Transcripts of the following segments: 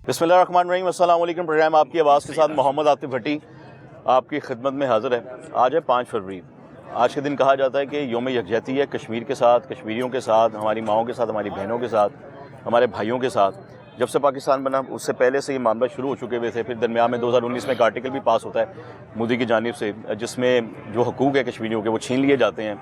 बिस्मिल्लाहिर्रहमानिर्रहीम। अस्सलाम वालेकुम। प्रोग्राम आपकी आवाज़ के साथ मोहम्मद आतिफ भट्टी आपकी खिदमत में हाज़िर है। आज है 5 फरवरी। आज के दिन कहा जाता है कि यौम यकजहती है कश्मीर के साथ, कश्मीरियों के साथ, हमारी माओं के साथ, हमारी बहनों के साथ, हमारे भाइयों के साथ। जब से पाकिस्तान बना उससे पहले से ये मामला शुरू हो चुके हुए थे। फिर दरमियान में 2019 में एक आर्टिकल भी पास होता है मोदी की जानिब से, जिसमें जो हकूक़ है कश्मीरियों के वो छीन लिए जाते हैं।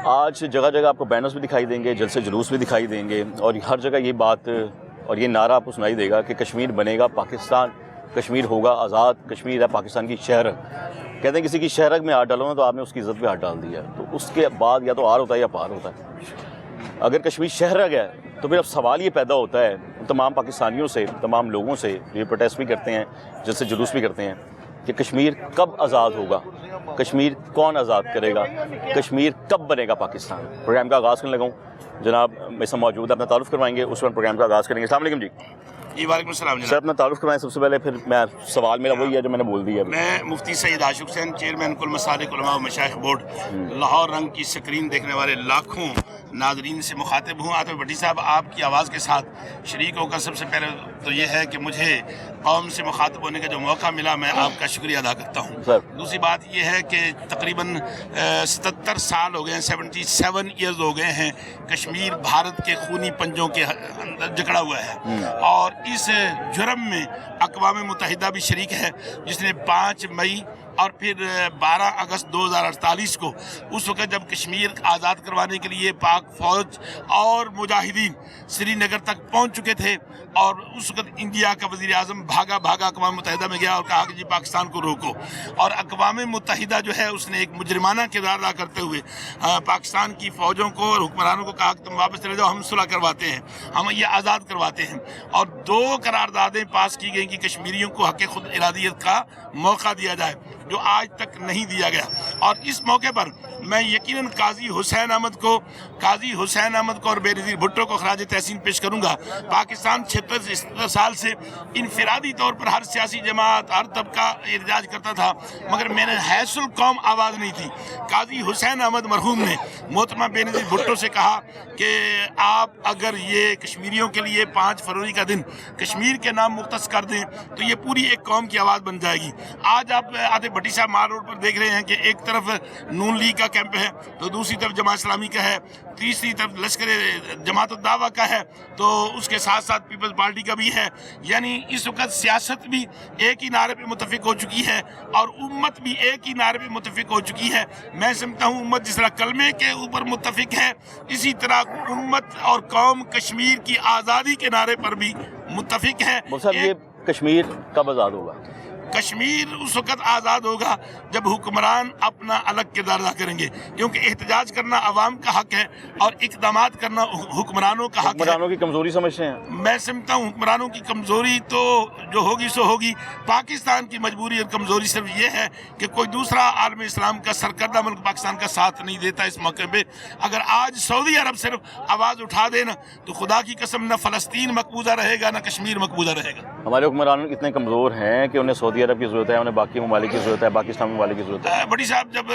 आज जगह जगह आपको बैनर्स भी दिखाई देंगे, जलसे जुलूस भी दिखाई देंगे, और हर जगह ये बात और ये नारा आपको सुनाई देगा कि कश्मीर बनेगा पाकिस्तान, कश्मीर होगा आज़ाद, कश्मीर है पाकिस्तान की शहर। कहते हैं किसी की शहरक में हाथ डालो ना तो आपने उसकी इज़्ज़त पे हाथ डाल दिया, तो उसके बाद या तो आर होता है या पार होता है। अगर कश्मीर शहर रह गया तो फिर अब सवाल ये पैदा होता है तमाम पाकिस्तानियों से, तमाम लोगों से, ये प्रोटेस्ट भी करते हैं, जैसे जुलूस भी करते हैं, कि कश्मीर कब आज़ाद होगा, कश्मीर कौन आज़ाद करेगा, कश्मीर कब बनेगा पाकिस्तान। प्रोग्राम का आगाज़ करने लगा हूँ। जनाब मेरे साथ मौजूद है, अपना तारुफ करवाएंगे, उस वक्त प्रोग्राम का आगाज़ करेंगे। अस्सलाम वालेकुम जी। जी वालेकुम सलाम। सर अपना तारुफ करवाएं सबसे पहले, फिर मैं सवाल मेरा वही है जो मैंने बोल दिया। मैं मुफ्ती सैयद आशिक हुसैन, चेयरमैन कुल मसालिक उलमा व मशाइख बोर्ड लाहौर रंग की स्क्रीन देखने वाले लाखों नाजरीन से मुखातिब हूँ। आतिफ भट्टी साहब, आपकी आवाज़ के साथ शरीक होकर सबसे पहले तो ये है कि मुझे कौम से मुखातिब होने का जो मौका मिला, मैं आपका शुक्रिया अदा करता हूँ। दूसरी बात ये है कि तकरीबन 77 साल हो गए हैं, 77 ईयर्स हो गए हैं कश्मीर भारत के खूनी पंजों के अंदर जकड़ा हुआ है, और इस जुर्म में अक़वाम मुत्तहिदा भी शरीक है, जिसने 5 मई और फिर 12 अगस्त 2048 को, उस वक्त जब कश्मीर आज़ाद करवाने के लिए पाक फ़ौज और मुजाहिदीन श्रीनगर तक पहुंच चुके थे, और उस वक्त इंडिया का वज़ीर आज़म भागा अक़वाम मुत्तहिदा में गया और कहा कि जी पाकिस्तान को रोको, और अक़वाम मुत्तहिदा जो है उसने एक मुजरिमाना किरदार अदा करते हुए पाकिस्तान की फ़ौजों को और हुक्मरानों को कहा कि तुम वापस चले जाओ, हम सुलह करवाते हैं, हम ये आज़ाद करवाते हैं। और 2 करारदादें पास की गई कि कश्मीरियों को हक़ खुद इरादियत का मौका दिया जाए, जो आज तक नहीं दिया गया। और इस मौके पर मैं यकीनन काजी हुसैन अहमद को और बेनज़ीर भुट्टो को खराज तहसीन पेश करूंगा। पाकिस्तान 76 साल से इनफिरादी तौर पर हर सियासी जमात, हर तबका एहतजाज करता था, मगर मैंने हैसुल कौम आवाज़ नहीं थी। काजी हुसैन अहमद मरहूम ने मोहतरमा बेनज़ीर भुट्टो से कहा कि आप अगर ये कश्मीरियों के लिए 5 फरवरी का दिन कश्मीर के नाम मुख्तस कर दें तो ये पूरी एक कौम की आवाज़ बन जाएगी। आज आप आतिफ भट्टी साहब मार रोड पर देख रहे हैं कि एक तरफ नून लीग का कैंप है, तो दूसरी तरफ जमात इस्लामी का है, तीसरी तरफ लश्कर जमात दावा का है, तो उसके साथ साथ पीपल्स पार्टी का भी है। यानी इस वक्त सियासत भी एक ही नारे पे मुत्तफिक हो चुकी है और उम्मत भी एक ही नारे पे मुत्तफिक हो चुकी है। मैं समझता हूँ उम्मत जिस तरह कलमे के ऊपर मुत्तफिक है, इसी तरह उम्मत और कौम कश्मीर की आज़ादी के नारे पर भी मुत्तफिक है। ये कश्मीर कब आज़ाद होगा? कश्मीर उस वक्त आज़ाद होगा जब हुक्मरान अपना अलग किरदार अदा करेंगे, क्योंकि एहतजाज करना अवाम का हक है और इक़दामात करना हुक्मरानों का हक है। हुक्मरानों की कमज़ोरी समझते हैं? मैं समझता हूँ हुक्मरानों की कमज़ोरी तो जो होगी सो होगी। पाकिस्तान की मजबूरी और कमज़ोरी सिर्फ ये है कि कोई दूसरा आलम इस्लाम का सरकर्दा मुल्क पाकिस्तान का साथ नहीं देता इस मौके पर। अगर आज सऊदी अरब सिर्फ आवाज़ उठा देना तो खुदा की कसम न फ़लस्तीन मकबूजा रहेगा न कश्मीर मकबूजा रहेगा। हमारे हुक्मरान इतने कमज़ोर हैं कि उन्हें सऊदी अरब की ज़रूरत है, उन्हें बाकी ममालिक की ज़रूरत है, बाकी इस्लामी ममालिक की ज़रूरत है। बड़ी साहब, जब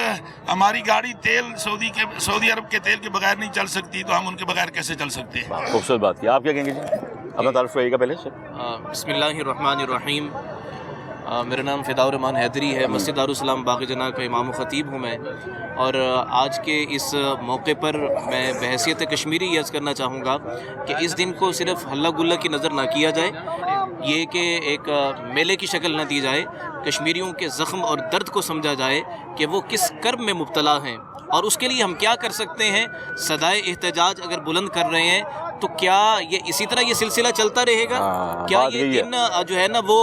हमारी गाड़ी तेल सऊदी अरब के तेल के बगैर नहीं चल सकती तो हम उनके बगैर कैसे चल सकते हैं? खूबसूरत बात की। आप क्या कहेंगे जी? अपना तारुफ रहिएगा पहले से। बिस्मिल्लाहिर्रहमानिर्रहीम। मेरा नाम फ़िदाउर रहमान हैदरी है, मस्जिद दारुस्सलाम बाग़ जना का इमाम ख़तीब हूँ मैं, और आज के इस मौके पर मैं बहैसियत कश्मीरी अर्ज़ करना चाहूँगा कि इस दिन को सिर्फ़ हल्ला गुल्ला की नज़र ना किया जाए, ये कि एक मेले की शक्ल न दी जाए। कश्मीरियों के ज़ख्म और दर्द को समझा जाए कि वो किस कर्ब में मुब्तला हैं और उसके लिए हम क्या कर सकते हैं। सदाए एहतजाज अगर बुलंद कर रहे हैं तो क्या ये इसी तरह ये सिलसिला चलता रहेगा? क्या ये दिन जो है ना वो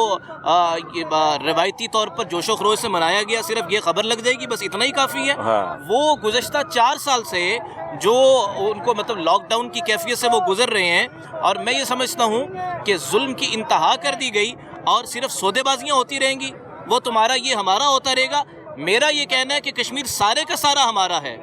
ये रवायती तौर पर जोशो खरोश से मनाया गया, सिर्फ ये खबर लग जाएगी बस इतना ही काफ़ी है? वो गुज़श्ता 4 साल से जो उनको मतलब लॉकडाउन की कैफियत से वो गुजर रहे हैं, और मैं ये समझता हूँ कि जुल्म की इंतहा कर दी गई और सिर्फ सौदेबाजियाँ होती रहेंगी, वो तुम्हारा ये हमारा होता रहेगा। मेरा ये कहना है कि कश्मीर सारे का सारा हमारा है,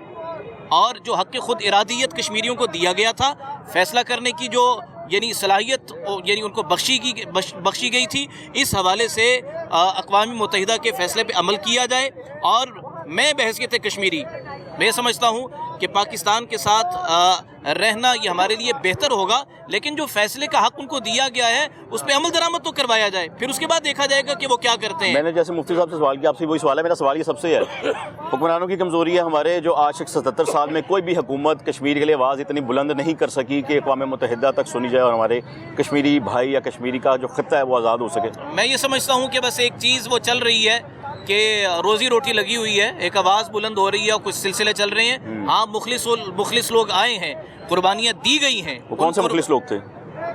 और जो हक़ खुद इरादियत कश्मीरियों को दिया गया था, फैसला करने की जो यानी सलाहियत यानी उनको बख्शी गई थी, इस हवाले से अक़वाम मुत्तहिदा के फ़ैसले पे अमल किया जाए। और मैं बहैसियत कश्मीरी मैं समझता हूँ कि पाकिस्तान के साथ رہنا یہ ہمارے لیے بہتر ہوگا، لیکن جو فیصلے کا حق ان کو دیا گیا ہے اس پہ عمل درآمد تو کروایا جائے، پھر اس کے بعد دیکھا جائے گا کہ وہ کیا کرتے ہیں۔ میں نے جیسے مفتی صاحب سے سوال کیا، آپ سے وہی سوال ہے، میرا سوال یہ سب سے ہے، حکمرانوں کی کمزوری ہے ہمارے، جو آج 77 سال میں کوئی بھی حکومت کشمیر کے لیے آواز اتنی بلند نہیں کر سکی کہ اقوام متحدہ تک سنی جائے اور ہمارے کشمیری بھائی یا کشمیری کا جو خطہ ہے وہ آزاد ہو سکے۔ میں یہ سمجھتا ہوں کہ بس ایک چیز وہ چل رہی ہے کہ روزی روٹی لگی ہوئی ہے، ایک آواز بلند ہو رہی ہے اور کچھ سلسلے چل رہے ہیں۔ ہاں مخلص لوگ آئے ہیں، قربانیاں دی گئی ہیں۔ وہ کون سے مخلص لوگ تھے؟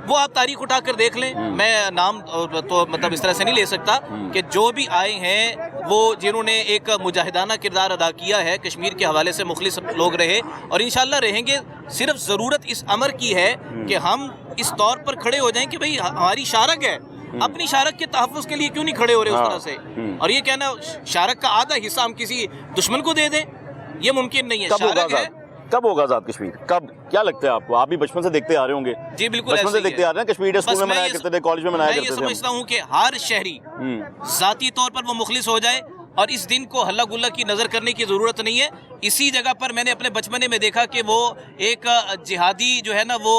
وہ آپ تاریخ اٹھا کر دیکھ لیں، میں نام تو مطلب اس طرح سے نہیں لے سکتا، کہ جو بھی آئے ہیں وہ جنہوں نے ایک مجاہدانہ کردار ادا کیا ہے کشمیر کے حوالے سے مخلص لوگ رہے اور انشاءاللہ رہیں گے۔ صرف ضرورت اس امر کی ہے کہ ہم اس طور پر کھڑے ہو جائیں کہ بھئی ہماری شارک ہے، اپنی شارک کے تحفظ کے لیے کیوں نہیں کھڑے ہو رہے اس طرح سے، اور یہ کہنا شارک کا آدھا حصہ ہم کسی دشمن کو دے دیں، یہ ممکن نہیں ہے۔ شارک ہے، کب ہوگا آزاد کشمیر؟ کب؟ کیا لگتا ہے آپ کو؟ آپ بھی بچپن سے دیکھتے آ رہے ہوں گے۔ جی بالکل بچپن سے دیکھتے آ رہے ہیں، کشمیر اسکول میں منایا کرتے تھے، کالج میں منایا میں کرتے یہ تھے۔ سمجھتا ہوں کہ ہر شہری ذاتی طور پر وہ مخلص ہو جائے اور اس دن کو ہلا گلا کی نظر کرنے کی ضرورت نہیں ہے۔ اسی جگہ پر میں نے اپنے بچپنے میں دیکھا کہ وہ ایک جہادی جو ہے نا وہ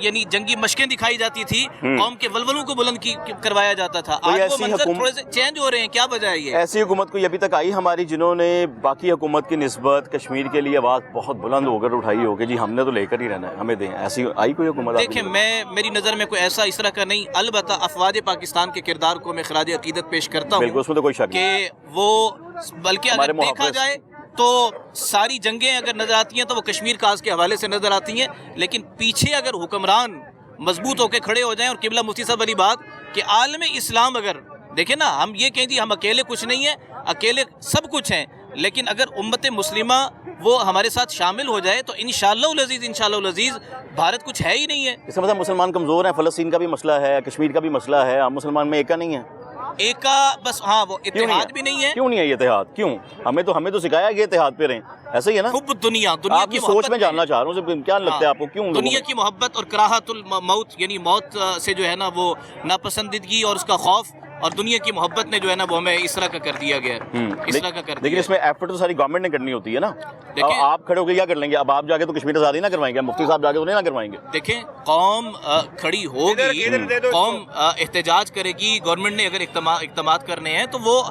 یعنی جنگی مشقیں دکھائی جاتی تھی، قوم کے ولولوں کو بلند کروایا جاتا تھا۔ آج وہ منظر تھوڑے سے چینج ہو رہے ہیں، کیا وجہ ہے یہ؟ ایسی حکومت کوئی ابھی تک آئی ہماری جنہوں نے باقی حکومت کی نسبت کشمیر کے لیے آواز بہت بلند ہو کر اٹھائی ہو کہ جی ہم نے تو لے کر ہی رہنا ہے، ہمیں دیں؟ ایسی آئی کوئی حکومت؟ دیکھیں میری نظر میں کوئی ایسا اس طرح کا نہیں، البتہ افواج پاکستان کے کردار کو میں خراج عقیدت پیش کرتا ہوں، بالکل اس میں تو کوئی شک نہیں کہ وہ بلکہ اگر دیکھا جائے تو ساری جنگیں اگر نظر آتی ہیں تو وہ کشمیر کاز کے حوالے سے نظر آتی ہیں، لیکن پیچھے اگر حکمران مضبوط ہو کے کھڑے ہو جائیں، اور قبلہ مفتی صاحب والی بات کہ عالم اسلام اگر دیکھیں نا، ہم یہ کہیں جی ہم اکیلے کچھ نہیں ہیں، اکیلے سب کچھ ہیں، لیکن اگر امت مسلمہ وہ ہمارے ساتھ شامل ہو جائے تو انشاءاللہ العزیز بھارت کچھ ہے ہی نہیں ہے۔ اس کا مطلب مسلمان کمزور ہیں، فلسطین کا بھی مسئلہ ہے، کشمیر کا بھی مسئلہ ہے، ہم مسلمان میں ایکا نہیں ہے؟ ایک کا بس ہاں وہ اتحاد بھی نہیں ہے۔ کیوں نہیں ہے یہ اتحاد؟ کیوں؟ ہمیں تو سکھایا کہ اتحاد پہ رہیں، ایسا ہی ہے نا؟ حب دنیا آپ کی سوچ میں جاننا چاہ رہا ہوں، کیا لگتا ہے آپ کو کیوں دنیا کی محبت اور کراہت الموت، یعنی موت سے جو ہے نا وہ ناپسندیدگی اور اس کا خوف، اور دنیا کی محبت نے جو ہے نا وہ ہمیں اس طرح کا کر دیا گیا ہے، اس طرح کا کر دیا۔ لیکن اس میں ایفرٹ تو ساری گورنمنٹ نے کرنی ہوتی ہے نا، آپ کھڑے ہو کے کیا کر لیں گے؟ اب آپ جا کے تو کشمیر آزادی نہ کروائیں گے، مفتی صاحب جا کے تو نہیں نہ کروائیں گے؟ دیکھیں قوم کھڑی ہوگی، قوم احتجاج کرے گی، گورنمنٹ نے اگر اقدامات کرنے ہیں تو وہ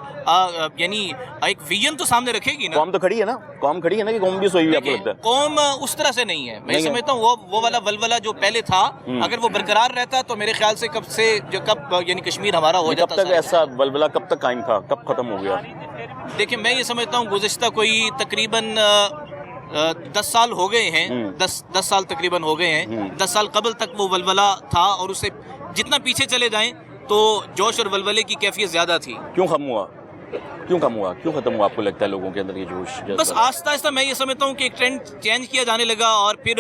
یعنی ایک ویژن تو سامنے رکھے گی نا۔ قوم تو کھڑی ہے نا، قوم کھڑی ہے نا، کہ قوم بھی سوئی ہوئی آپ کو لگتا ہے؟ قوم اس طرح سے نہیں ہے، میں سمجھتا ہوں وہ والا ولولہ جو پہلے تھا اگر وہ برقرار رہتا تو میرے خیال سے کب یعنی کشمیر ہمارا ہو جاتا۔ کب تک ایسا ولولہ کب تک قائم تھا، کب ختم ہو گیا؟ دیکھیں میں یہ سمجھتا ہوں گزشتہ کوئی تقریباً 10 سال ہو گئے ہیں، 10 سال تقریباً ہو گئے ہیں۔ 10 سال قبل تک وہ ولولہ تھا اور اسے جتنا پیچھے چلے جائیں تو جوش اور ولولے کی کیفیت زیادہ تھی۔ کیوں ختم ہوا؟ کیوں ختم ہوا آپ کو لگتا ہے لوگوں کے اندر یہ جوش؟ بس آہستہ آہستہ میں یہ سمجھتا ہوں کہ ایک ٹرینڈ چینج کیا جانے لگا، اور پھر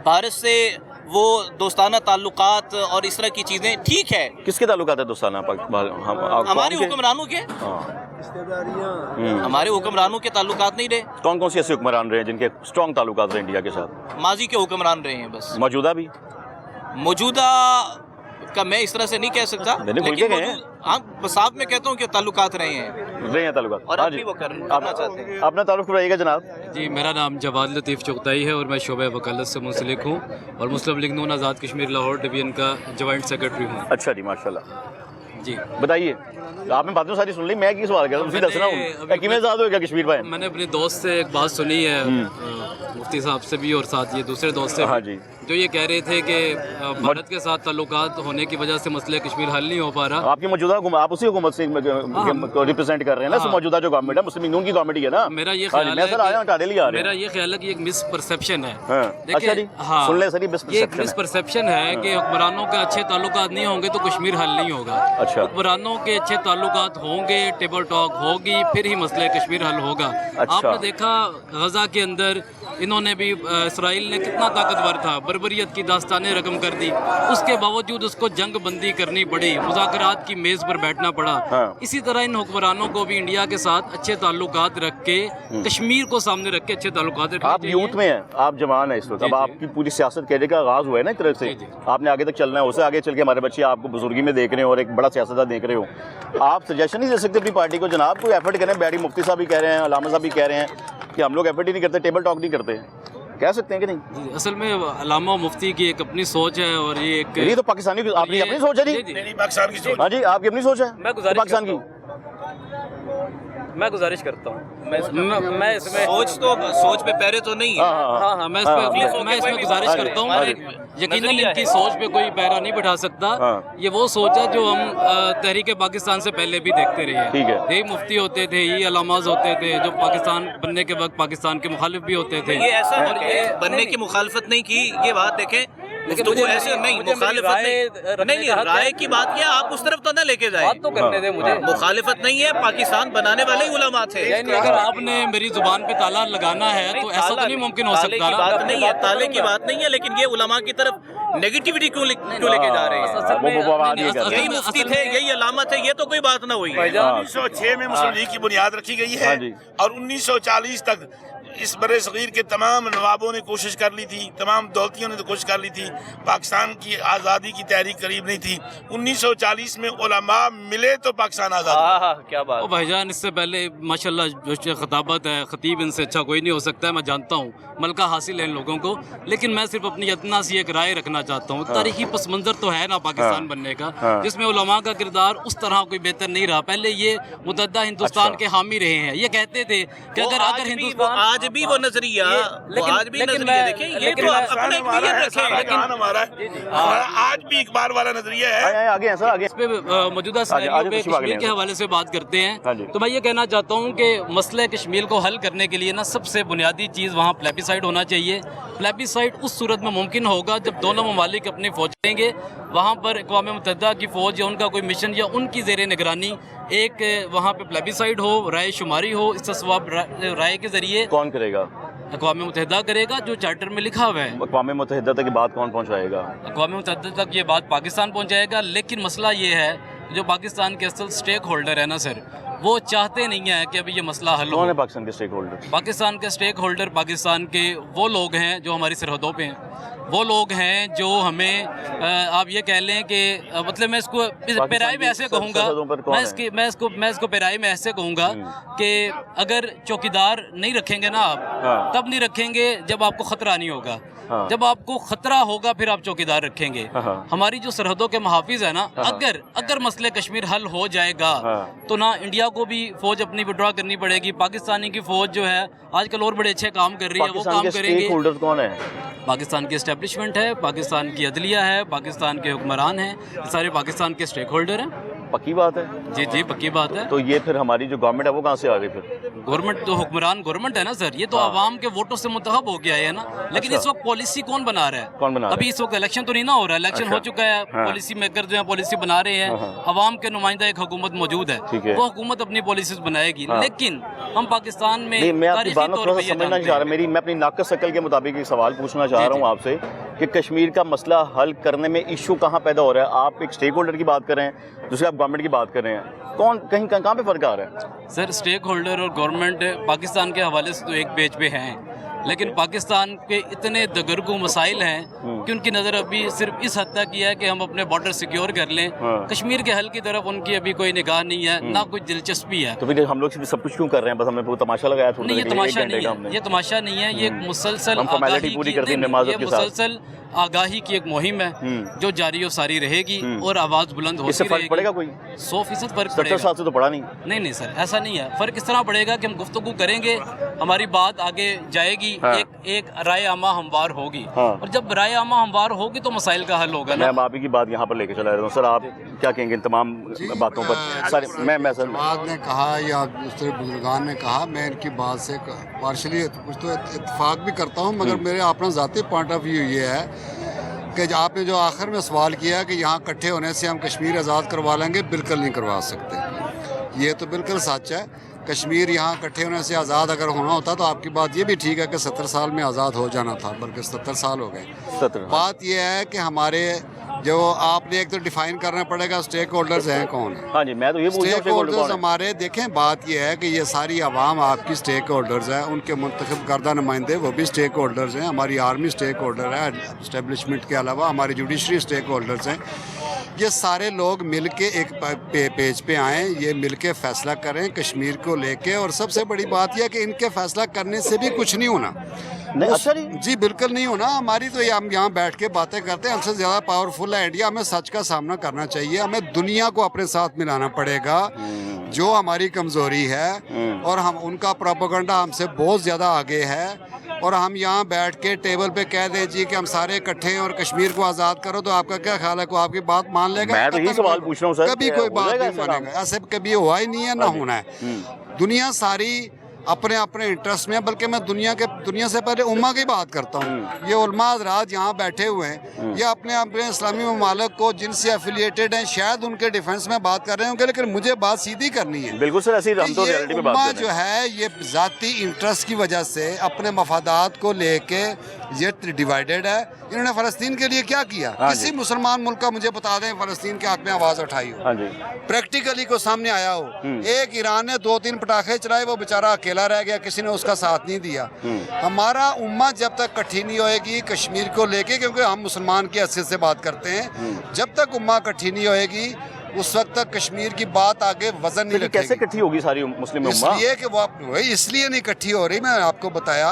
بھارت سے وہ دوستانہ تعلقات اور اس طرح کی چیزیں ٹھیک ہے۔ کس کے تعلقات ہیں دوستانہ؟ ہمارے حکمرانوں کے، ہمارے حکمرانوں کے تعلقات نہیں رہے۔ کون کون سے ایسے حکمران رہے ہیں جن کے اسٹرانگ تعلقات رہے انڈیا کے ساتھ؟ ماضی کے حکمران رہے ہیں بس، موجودہ بھی؟ موجودہ کا میں اس طرح سے نہیں کہہ سکتا، لیکن ہاں صاحب میں کہتا ہوں کہ تعلقات رہے ہیں تعلقات، اور اب بھی وہ کرنا چاہتے ہیں۔ اپنا تعارف کرائیے گا جناب۔ جی میرا نام جواد لطیف چغتائی ہے اور میں شعبہ وکالت سے منسلک ہوں اور مسلم لیگ نون آزاد کشمیر لاہور ڈویژن کا جوائنٹ سیکرٹری ہوں۔ اچھا جی، ماشاءاللہ۔ جی بتائیے، آپ نے باتوں ساری سن لی، میں کی سوال کر رہا ہوں، اسی دسنا ہوں کیویں آزاد ہوئے گا کشمیر بھائی؟ میں نے اپنے دوست سے ایک بات سنی ہے، مفتی صاحب سے بھی اور ساتھ یہ دوسرے دوست سے ہاں جی، جو یہ کہہ رہے تھے کہ بھارت کے ساتھ تعلقات ہونے کی وجہ سے مسئلہ کشمیر حل نہیں ہو پا رہا۔ آپ کی موجودہ حکومت، آپ اسی حکومت سے ریپرزینٹ کر رہے ہیں نا، موجودہ جو گورنمنٹ ہے مسلم لیگ نون کی گورنمنٹ ہی ہے نا۔ میرا یہ خیال ہے کہ ایک مس پرسیپشن ہے، سن لیں سر، یہ ایک مس پرسیپشن ہے کہ حکمرانوں کے اچھے تعلقات نہیں ہوں گے تو کشمیر حل نہیں ہوگا۔ حکمرانوں کے اچھے تعلقات ہوں گے، ٹیبل ٹاک ہوگی، پھر ہی مسئلہ کشمیر حل ہوگا۔ آپ نے دیکھا غزہ کے اندر انہوں نے بھی، اسرائیل نے کتنا طاقتور تھا، بربریت کی داستانیں رقم کر دی، اس کے باوجود اس کو جنگ بندی کرنی پڑی، مذاکرات کی میز پر بیٹھنا پڑا۔ اسی طرح ان حکمرانوں کو بھی انڈیا کے ساتھ اچھے تعلقات رکھ کے، کشمیر کو سامنے رکھ کے اچھے تعلقات رکھنے آپ یوتھ میں ہیں، آپ جوان ہیں اس وقت، اب آپ کی پوری سیاست کہنے کا آغاز ہوا ہے نا ایک طرح سے، آپ نے آگے تک چلنا ہے، اسے آگے چل کے ہمارے بچے آپ کو بزرگی میں دیکھ رہے ہیں اور ایک بڑا سیاستدان دیکھ رہے ہو، آپ سجیشن نہیں دے سکتے اپنی پارٹی کو؟ جناب کوئی ایفرٹ کریں، بیڈی مفتی صاحب بھی کہہ رہے ہیں، علامہ صاحب بھی کہہ رہے ہیں کہ ہم لوگ ایفرٹ ہی نہیں کرتے، ٹیبل ٹاک نہیں کرتے۔ کہہ سکتے ہیں کہ نہیں؟ جی اصل میں علامہ مفتی کی ایک اپنی سوچ ہے اور یہ ایک یہ تو پاکستانی کی آپ کی اپنی سوچ ہے جی؟ نہیں پاکستان کی سوچ. ہاں جی آپ کی اپنی سوچ ہے میں گزارش پاکستان کی. میں گزارش کرتا ہوں میں اس میں سوچ پہ پیرے تو نہیں ہے. ہاں میں اس میں گزارش کرتا ہوں یقیناً ان کی سوچ پہ کوئی پیرا نہیں بٹھا سکتا. یہ وہ سوچ ہے جو ہم تحریک پاکستان سے پہلے بھی دیکھتے رہے ہیں. یہی مفتی ہوتے تھے, یہی علاماز ہوتے تھے جو پاکستان بننے کے وقت پاکستان کے مخالف بھی ہوتے تھے. یہ ایسا اور یہ بننے کی مخالفت نہیں کی, یہ بات دیکھیں گفتگو ایسے نہیں, مخالفت نہیں, رائے کی بات کیا آپ اس طرف تو نہ لے کے جائیں. بات تو کرنے دیں مجھے. مخالفت نہیں ہے, پاکستان بنانے والے ہی علماء تھے. اگر آپ نے میری زبان پہ تالا لگانا ہے تو ایسا تو نہیں ممکن ہو سکتا. بات نہیں ہے, تالے کی بات نہیں ہے, لیکن یہ علماء کی طرف نیگیٹیوٹی کیوں لے کے جا رہے ہیں؟ یہی مفتی تھے, یہی علامہ تھے, یہ تو کوئی بات نہ ہوئی. 1906 میں مسلم لیگ کی بنیاد رکھی گئی ہے اور 1940 تک اس برِ صغیر کے تمام نوابوں نے کوشش کر لی تھی, تمام دولتیوں نے تو کوشش کر لی تھی. پاکستان کی آزادی کی تحریک قریب نہیں تھی. 1940 میں علماء ملے تو پاکستان آزاد. کیا بات. بھائی جان اس سے پہلے ماشاءاللہ جو خطابت ہے, خطیب ان سے اچھا کوئی نہیں ہو سکتا ہے. میں جانتا ہوں ملکہ حاصل ہے ان لوگوں کو, لیکن میں صرف اپنی اتنا سی ایک رائے رکھنا چاہتا ہوں. تاریخی پس منظر تو ہے نا پاکستان بننے کا, جس میں علماء کا کردار اس طرح کوئی بہتر نہیں رہا. پہلے یہ متحدہ ہندوستان کے حامی رہے ہیں. یہ کہتے تھے کہ اگر ہندوستان آج بھی وہ نظریہ, آج بھی نظریہ دیکھیں, یہ تو اپنے آج بھی اقبال والا نظریہ ہے. آگے سر آگے اس پہ موجودہ سیناریو پہ کشمیر کے حوالے سے بات کرتے ہیں تو میں یہ کہنا چاہتا ہوں کہ مسئلہ کشمیر کو حل کرنے کے لیے نا سب سے بنیادی چیز وہاں پلیبیسائڈ ہونا چاہیے. پلیبیسائڈ اس صورت میں ممکن ہوگا جب دونوں ممالک اپنی فوج دیں گے, وہاں پر اقوام متحدہ کی فوج یا ان کا کوئی مشن یا ان کی زیر نگرانی ایک وہاں پہ پلیبیسائڈ ہو, رائے شماری ہو. اس تصواب رائے کے ذریعے کون کرے گا؟ اقوام متحدہ کرے گا, جو چارٹر میں لکھا ہوا ہے. اقوام متحدہ تک یہ بات کون پہنچائے گا؟ اقوام متحدہ تک یہ بات پاکستان پہنچائے گا. لیکن مسئلہ یہ ہے جو پاکستان کے اصل سٹیک ہولڈر ہے نا سر, وہ چاہتے نہیں ہیں کہ ابھی یہ مسئلہ حل ہو. کون ہے پاکستان کے سٹیک ہولڈر؟ پاکستان کے سٹیک ہولڈر پاکستان کے وہ لوگ ہیں جو ہماری سرحدوں پہ ہیں, وہ لوگ ہیں جو ہمیں آپ یہ کہہ لیں کہ مطلب میں اس کو پیرائی میں ایسے کہوں گا, میں اس کو پیرائی میں ایسے کہوں گا کہ اگر چوکیدار نہیں رکھیں گے نا آپ, تب نہیں رکھیں گے جب آپ کو خطرہ نہیں ہوگا. جب آپ کو خطرہ ہوگا پھر آپ چوکیدار رکھیں گے. ہماری جو سرحدوں کے محافظ ہیں نا, اگر مسئلہ کشمیر حل ہو جائے گا تو نہ انڈیا کو بھی فوج اپنی وڈرا کرنی پڑے گی. پاکستانی کی فوج جو ہے آج کل اور بڑے اچھے کام کر رہی ہے, وہ کام کریں گے. کون ہے؟ پاکستان کی اسٹیبلشمنٹ ہے, پاکستان کی عدلیہ ہے, پاکستان کے حکمران ہیں, یہ سارے پاکستان کے سٹیک ہولڈر ہیں. پکی بات ہے. جی پکی بات ہے. تو یہ پھر ہماری جو گورنمنٹ ہے وہ کہاں سے آ گئی؟ پھر گورنمنٹ تو حکمران گورنمنٹ ہے نا سر, یہ تو عوام کے ووٹوں سے منتخب ہو گیا ہے نا. لیکن اس وقت پالیسی کون بنا رہا ہے؟ کون بنا رہا ہے؟ ابھی اس وقت الیکشن تو نہیں نہ ہو رہا ہے, الیکشن ہو چکا ہے. پالیسی میکر جو ہے پالیسی بنا رہے ہیں, عوام کے نمائندہ ایک حکومت موجود ہے, وہ حکومت اپنی پالیسیز بنائے گی. لیکن ہم پاکستان میں تاریخی طور پر سمجھنا چاہ رہا ہوں, میں اپنی ناقص عقل کے مطابق ایک سوال پوچھنا چاہ رہا ہوں آپ سے کہ کشمیر کا مسئلہ حل کرنے میں ایشو کہاں پیدا ہو رہا ہے؟ آپ ایک سٹیک ہولڈر کی بات کر رہے ہیں, دوسرے آپ گورنمنٹ کی بات کر رہے ہیں, کہاں پہ فرق آ رہا ہے؟ سر سٹیک ہولڈر اور گورنمنٹ پاکستان کے حوالے سے تو ایک پیج پہ ہیں, لیکن پاکستان کے اتنے دگرگوں مسائل ہیں کہ ان کی نظر ابھی صرف اس حد تک ہے کہ ہم اپنے بارڈر سیکیور کر لیں. کشمیر کے حل کی طرف ان کی ابھی کوئی نگاہ نہیں ہے, نہ کوئی دلچسپی ہے. تو پھر ہم لوگ سب کچھ کیوں کر رہے ہیں؟ بس ہمیں وہ تماشا لگایا تھوڑا. نہیں, یہ تماشا نہیں ہے, یہ تماشا نہیں ہے, یہ ایک مسلسل آگاہی کی ایک مہم ہے جو جاری و ساری رہے گی اور آواز بلند ہوتی رہے گی. اس سے فرق پڑے گا کوئی؟ 100% فرق پڑے گا. 70 سال سے تو پڑا نہیں. نہیں سر, ایسا نہیں ہے. فرق اس طرح پڑے گا کہ ہم گفتگو کریں گے, ہماری بات آگے جائے گی, ایک رائے عامہ ہموار ہوگی, اور جب رائے عامہ ہموار ہوگی تو مسائل کا حل ہوگا. میں آپ کی بات یہاں پر لے کے چلا رہا ہوں. سر آپ کیا کہیں گے ان تمام باتوں پر؟ سر میں سر نے کہا یا دوسرے بزرگان نے کہا, میں ان کی بات سے پارشلی کچھ تو اتفاق بھی کرتا ہوں, مگر میرے اپنا ذاتی پوائنٹ آف ویو یہ ہے کہ آپ نے جو آخر میں سوال کیا کہ یہاں اکٹھے ہونے سے ہم کشمیر آزاد کروا لیں گے, بالکل نہیں کروا سکتے. یہ تو بالکل سچ ہے. کشمیر یہاں اکٹھے ہونے سے آزاد اگر ہونا ہوتا تو آپ کی بات یہ بھی ٹھیک ہے کہ 70 سال میں آزاد ہو جانا تھا, بلکہ 70 سال ہو گئے. بات یہ ہے کہ ہمارے جو آپ نے ایک تو ڈیفائن کرنا پڑے گا سٹیک ہولڈرز ہیں کون ہیں. ہاں جی, میں تو یہ پوچھ رہا ہوں سٹیک ہولڈرز ہمارے دیکھیں, بات یہ ہے کہ یہ ساری عوام آپ کی سٹیک ہولڈرز ہیں, ان کے منتخب کردہ نمائندے وہ بھی سٹیک ہولڈرز ہیں. ہماری آرمی سٹیک ہولڈر ہے اسٹیبلشمنٹ کے علاوہ, ہماری جوڈیشری سٹیک ہولڈرز ہیں. یہ سارے لوگ مل کے ایک پیج پہ آئیں, یہ مل کے فیصلہ کریں کشمیر کو لے کے. اور سب سے بڑی بات یہ ہے کہ ان کے فیصلہ کرنے سے بھی کچھ نہیں ہونا. नहीं, अच्छा जी। जी बिल्कुल नहीं होना हमारी, तो ये हम यहाँ बैठ के बातें करते हैं, हमसे ज़्यादा पावरफुल है इंडिया, हमें सच का सामना करना चाहिए, हमें दुनिया को अपने साथ मिलाना पड़ेगा जो हमारी कमज़ोरी है, और हम उनका प्रोपेगेंडा हमसे बहुत ज़्यादा आगे है, और हम यहाँ बैठ के टेबल पे कह दें जी कि हम सारे इकट्ठे हैं और कश्मीर को आज़ाद करो, तो आपका क्या ख्याल है, को आपकी बात मान लेगा? मैं तो यही सवाल पूछ रहा हूँ सर, कभी कोई बात नहीं मानेगा, ऐसे कभी हुआ ही नहीं है, ना होना है। दुनिया सारी अपने अपने इंटरेस्ट में है, बल्कि मैं दुनिया से पहले उम्मा की बात करता हूँ। ये उलमा हज़रात यहाँ बैठे हुए हैं, ये अपने अपने इस्लामी ममालिक को जिनसे एफिलिएटेड हैं, शायद उनके डिफेंस में बात कर रहे होंगे, लेकिन मुझे बात सीधी करनी है। बिल्कुल सर, ऐसी हम तो रियलिटी में बात कर रहे हैं। जो है ये ज़ाती इंटरेस्ट की वजह से अपने मफादात को लेके ये डिवाइडेड है। इन्होंने फ़लस्तीन के लिए क्या किया? किसी मुसलमान मुल्क का मुझे बता दें फ़लस्तीन के हक़ में आवाज़ उठाई हो, प्रैक्टिकली को सामने आया हो। एक ईरान ने 2-3 पटाखे चलाए, वो बेचारा अकेला रह गया, किसी ने उसका साथ नहीं दिया। हमारा उम्मा जब तक इकट्ठी नहीं होएगी कश्मीर को लेके, क्योंकि हम मुसलमान की हैसियत से बात करते हैं, जब तक उम्मा इकट्ठी नहीं होएगी उस वक्त तक कश्मीर की बात आगे वजन नहीं रखेगी। कैसे इकट्ठी होगी सारी मुस्लिम उम्मा? इसलिए कि वो इसलिए नहीं इकट्ठी हो रही, मैं आपको बताया,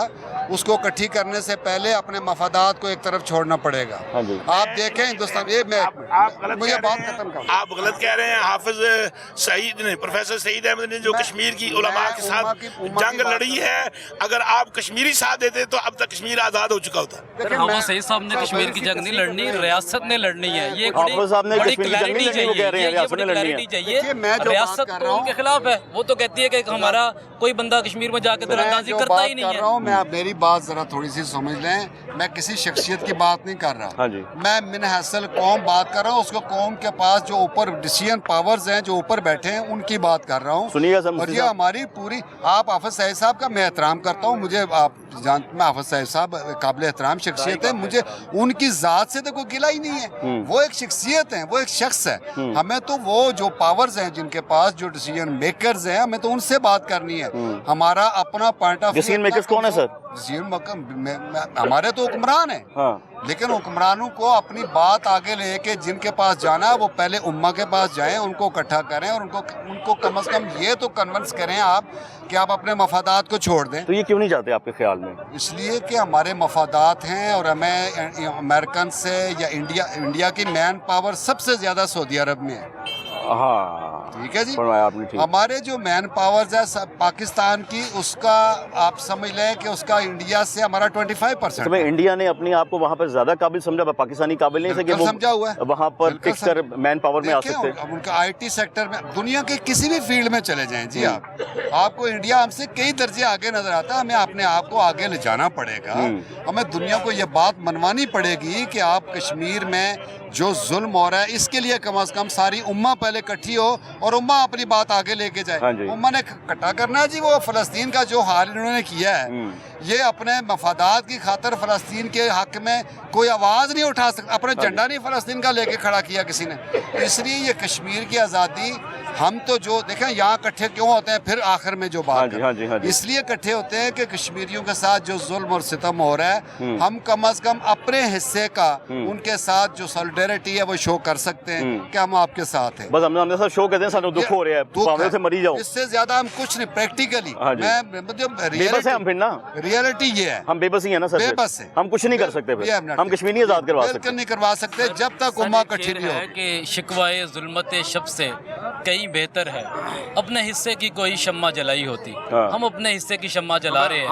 उसको इकट्ठी करने से पहले अपने मफादात को एक तरफ छोड़ना पड़ेगा। आप देखें हिंदुस्तान, ये मैं मुझे बात खत्म कर, आप गलत कह रहे हैं। हाफिज सईद ने, प्रोफेसर सईद अहमद ने जो कश्मीर की उलमा के साथ जंग लड़ी है, अगर आप कश्मीरी साथ देते तो अब तक कश्मीर आज़ाद हो चुका होता। हाफिज सईद साहब ने कश्मीर की जंग नहीं लड़नी, रियासत ने लड़नी है। ये हाफिज साहब ने बड़ी कश्मीर की जंग नहीं लड़नी, वो कह रहे हैं रियासत ने लड़नी है। चाहिए, रियासत तो उनके खिलाफ है, वो तो कहती है कि हमारा कोई बंदा कश्मीर में जाकर दरअंदाजी करता ही नहीं है। मैं मेरी बात जरा थोड़ी सी समझ लें, मैं किसी शख्सियत की बात नहीं कर रहा, मैं मिन हैसल कौम बात कर रहा हूँ, उसको कौम के पास जो ऊपर डिसीजन पावर्स हैं, जो ऊपर बैठे हैं, उनकी बात कर रहा हूँ। और ये हमारी पूरी, आप हाफिज सईद साहब का मैं एहतराम करता हूँ, मुझे आप जानते, मैं हाफिज सईद साहब काबिल एहतराम शख्सियत है, मुझे उनकी ज़ात से तो कोई गिला ही नहीं है, वो एक शख्सियत है, वो एक शख्स है। हमें तो वो जो पावर्स हैं जिनके पास, जो डिसीजन मेकर्स हैं, हमें तो उनसे बात करनी है। हमारा अपना point of view. Decision makers कौन है सर? हमारे तो हुक्मरान है, लेकिन हुक्मरानों को अपनी बात आगे लेके जिनके पास जाना है वो पहले उम्मा के पास जाएं, उनको इकट्ठा करें, और उनको कम से कम ये तो कन्विंस करें आप कि आप अपने मफादात को छोड़ दें। तो ये क्यों नहीं चाहते आपके ख्याल में? इसलिए कि हमारे मफादात हैं, और हमें अमेरिकन से या इंडिया की मैन पावर सबसे ज़्यादा सऊदी अरब में है। हाँ ठीक है जी, आपने ठीक। हमारे जो मैन पावर्स है पाकिस्तान की, उसका आप समझ लें कि उसका इंडिया से हमारा 25%। तो इंडिया ने अपने आप को वहाँ पर ज्यादा काबिल समझा, पाकिस्तानी काबिल नहीं सके, वो समझा हुआ है, वहाँ पर टिक कर मैन पावर में आ सकते हैं। उनका IT सेक्टर में, दुनिया के किसी भी फील्ड में चले जाएं जी, आपको इंडिया हमसे कई दर्जे आगे नजर आता है। हमें अपने आप को आगे ले जाना पड़ेगा, हमें दुनिया को ये बात मनवानी पड़ेगी कि आप कश्मीर में जो जुल्म हो रहा है, इसके लिए कम से कम सारी उम्मा पहले इकट्ठी हो और उम्मा अपनी बात आगे लेके जाए। उम्मा ने इकट्ठा करना है जी। वो फलस्तीन का जो हाल इन्होंने किया है, ये अपने मफादात की खातर फलस्तीन के हक में कोई आवाज़ नहीं उठा सकता, अपना झंडा नहीं फलस्तीन का लेके खड़ा किया किसी ने। इसलिए ये कश्मीर की आज़ादी, हम तो जो देखें यहाँ इकट्ठे क्यों होते हैं, फिर आखिर में जो बात इसलिए इकट्ठे होते हैं कि कश्मीरियों के साथ जो जुल्म और सितम हो रहा है, हम कम से कम अपने हिस्से का उनके साथ जो सॉलिडेरिटी है वो शो कर सकते हैं कि हम आपके साथ हैं। बस हमने सर शो कहते हैं, सानू दुख हो रहा है, भावना से मरी जाओ, इससे ज्यादा हम कुछ नहीं। प्रैक्टिकली रियलिटी ये है, हम बेबस ही है ना सर, बेबस है, हम कुछ नहीं कर सकते, हम कश्मीर नहीं आजाद करवा सकते, नहीं करवा सकते जब तक उम्मा इकट्ठी नहीं हो। कि शिकवाए जुल्मत शब से कहीं बेहतर है अपने हिस्से की कोई शम्मा जलाई होती। हम अपने हिस्से की शम्मा जला रहे हैं,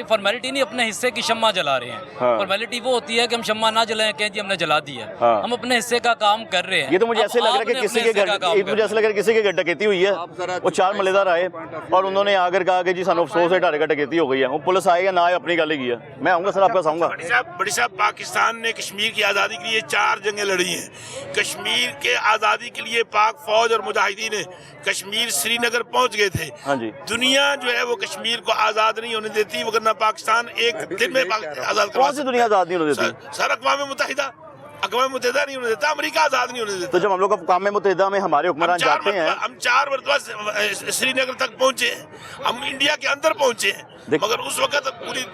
फॉर्मेलिटी नहीं, अपने हिस्से की शम्मा जला रहे हैं। फॉर्मेलिटी वो होती है कि हम शम्मा ना जलाएं, कहें जी हमने जला दी है, हम अपने हिस्से का काम कर रहे हैं। ये तो मुझे ऐसे लग रहा है कि किसी के घर, मुझे ऐसा लग रहा है किसी के घर डकैती हुई है, वो 4 मलेदार आए और उन्होंने आकर कहा कि जी सानू अफसोस है ढारे का डकैती हो गई है, वो पुलिस आए या ना आए अपनी गल ही है। मैं आऊँगा सर, आपका आऊँगा। बड़ी साहब, पाकिस्तान ने कश्मीर की आज़ादी के लिए 4 जंगें लड़ी हैं। कश्मीर के आज़ादी के लिए पाक फौज और मुजाहिदीन ने कश्मीर श्रीनगर पहुंच गए थे। दुनिया जो है वो कश्मीर को आज़ाद नहीं होने देती, वरना पाकिस्तान एक दिन में आज़ाद। कौन सी दुनिया आज़ाद नहीं होने देती? सर अक़वाम मुत्तहिदा अक़वाम मुत्तहिदा नहीं होने देता, अमेरिका आज़ाद नहीं होने देता। तो जब हम लोग अक़वाम मुत्तहिदा में हमारे हुक्मरान जाते हैं, हम 4 मरतबा श्रीनगर तक पहुंचे, हम इंडिया के अंदर पहुंचे, मगर उस वक्त पूरी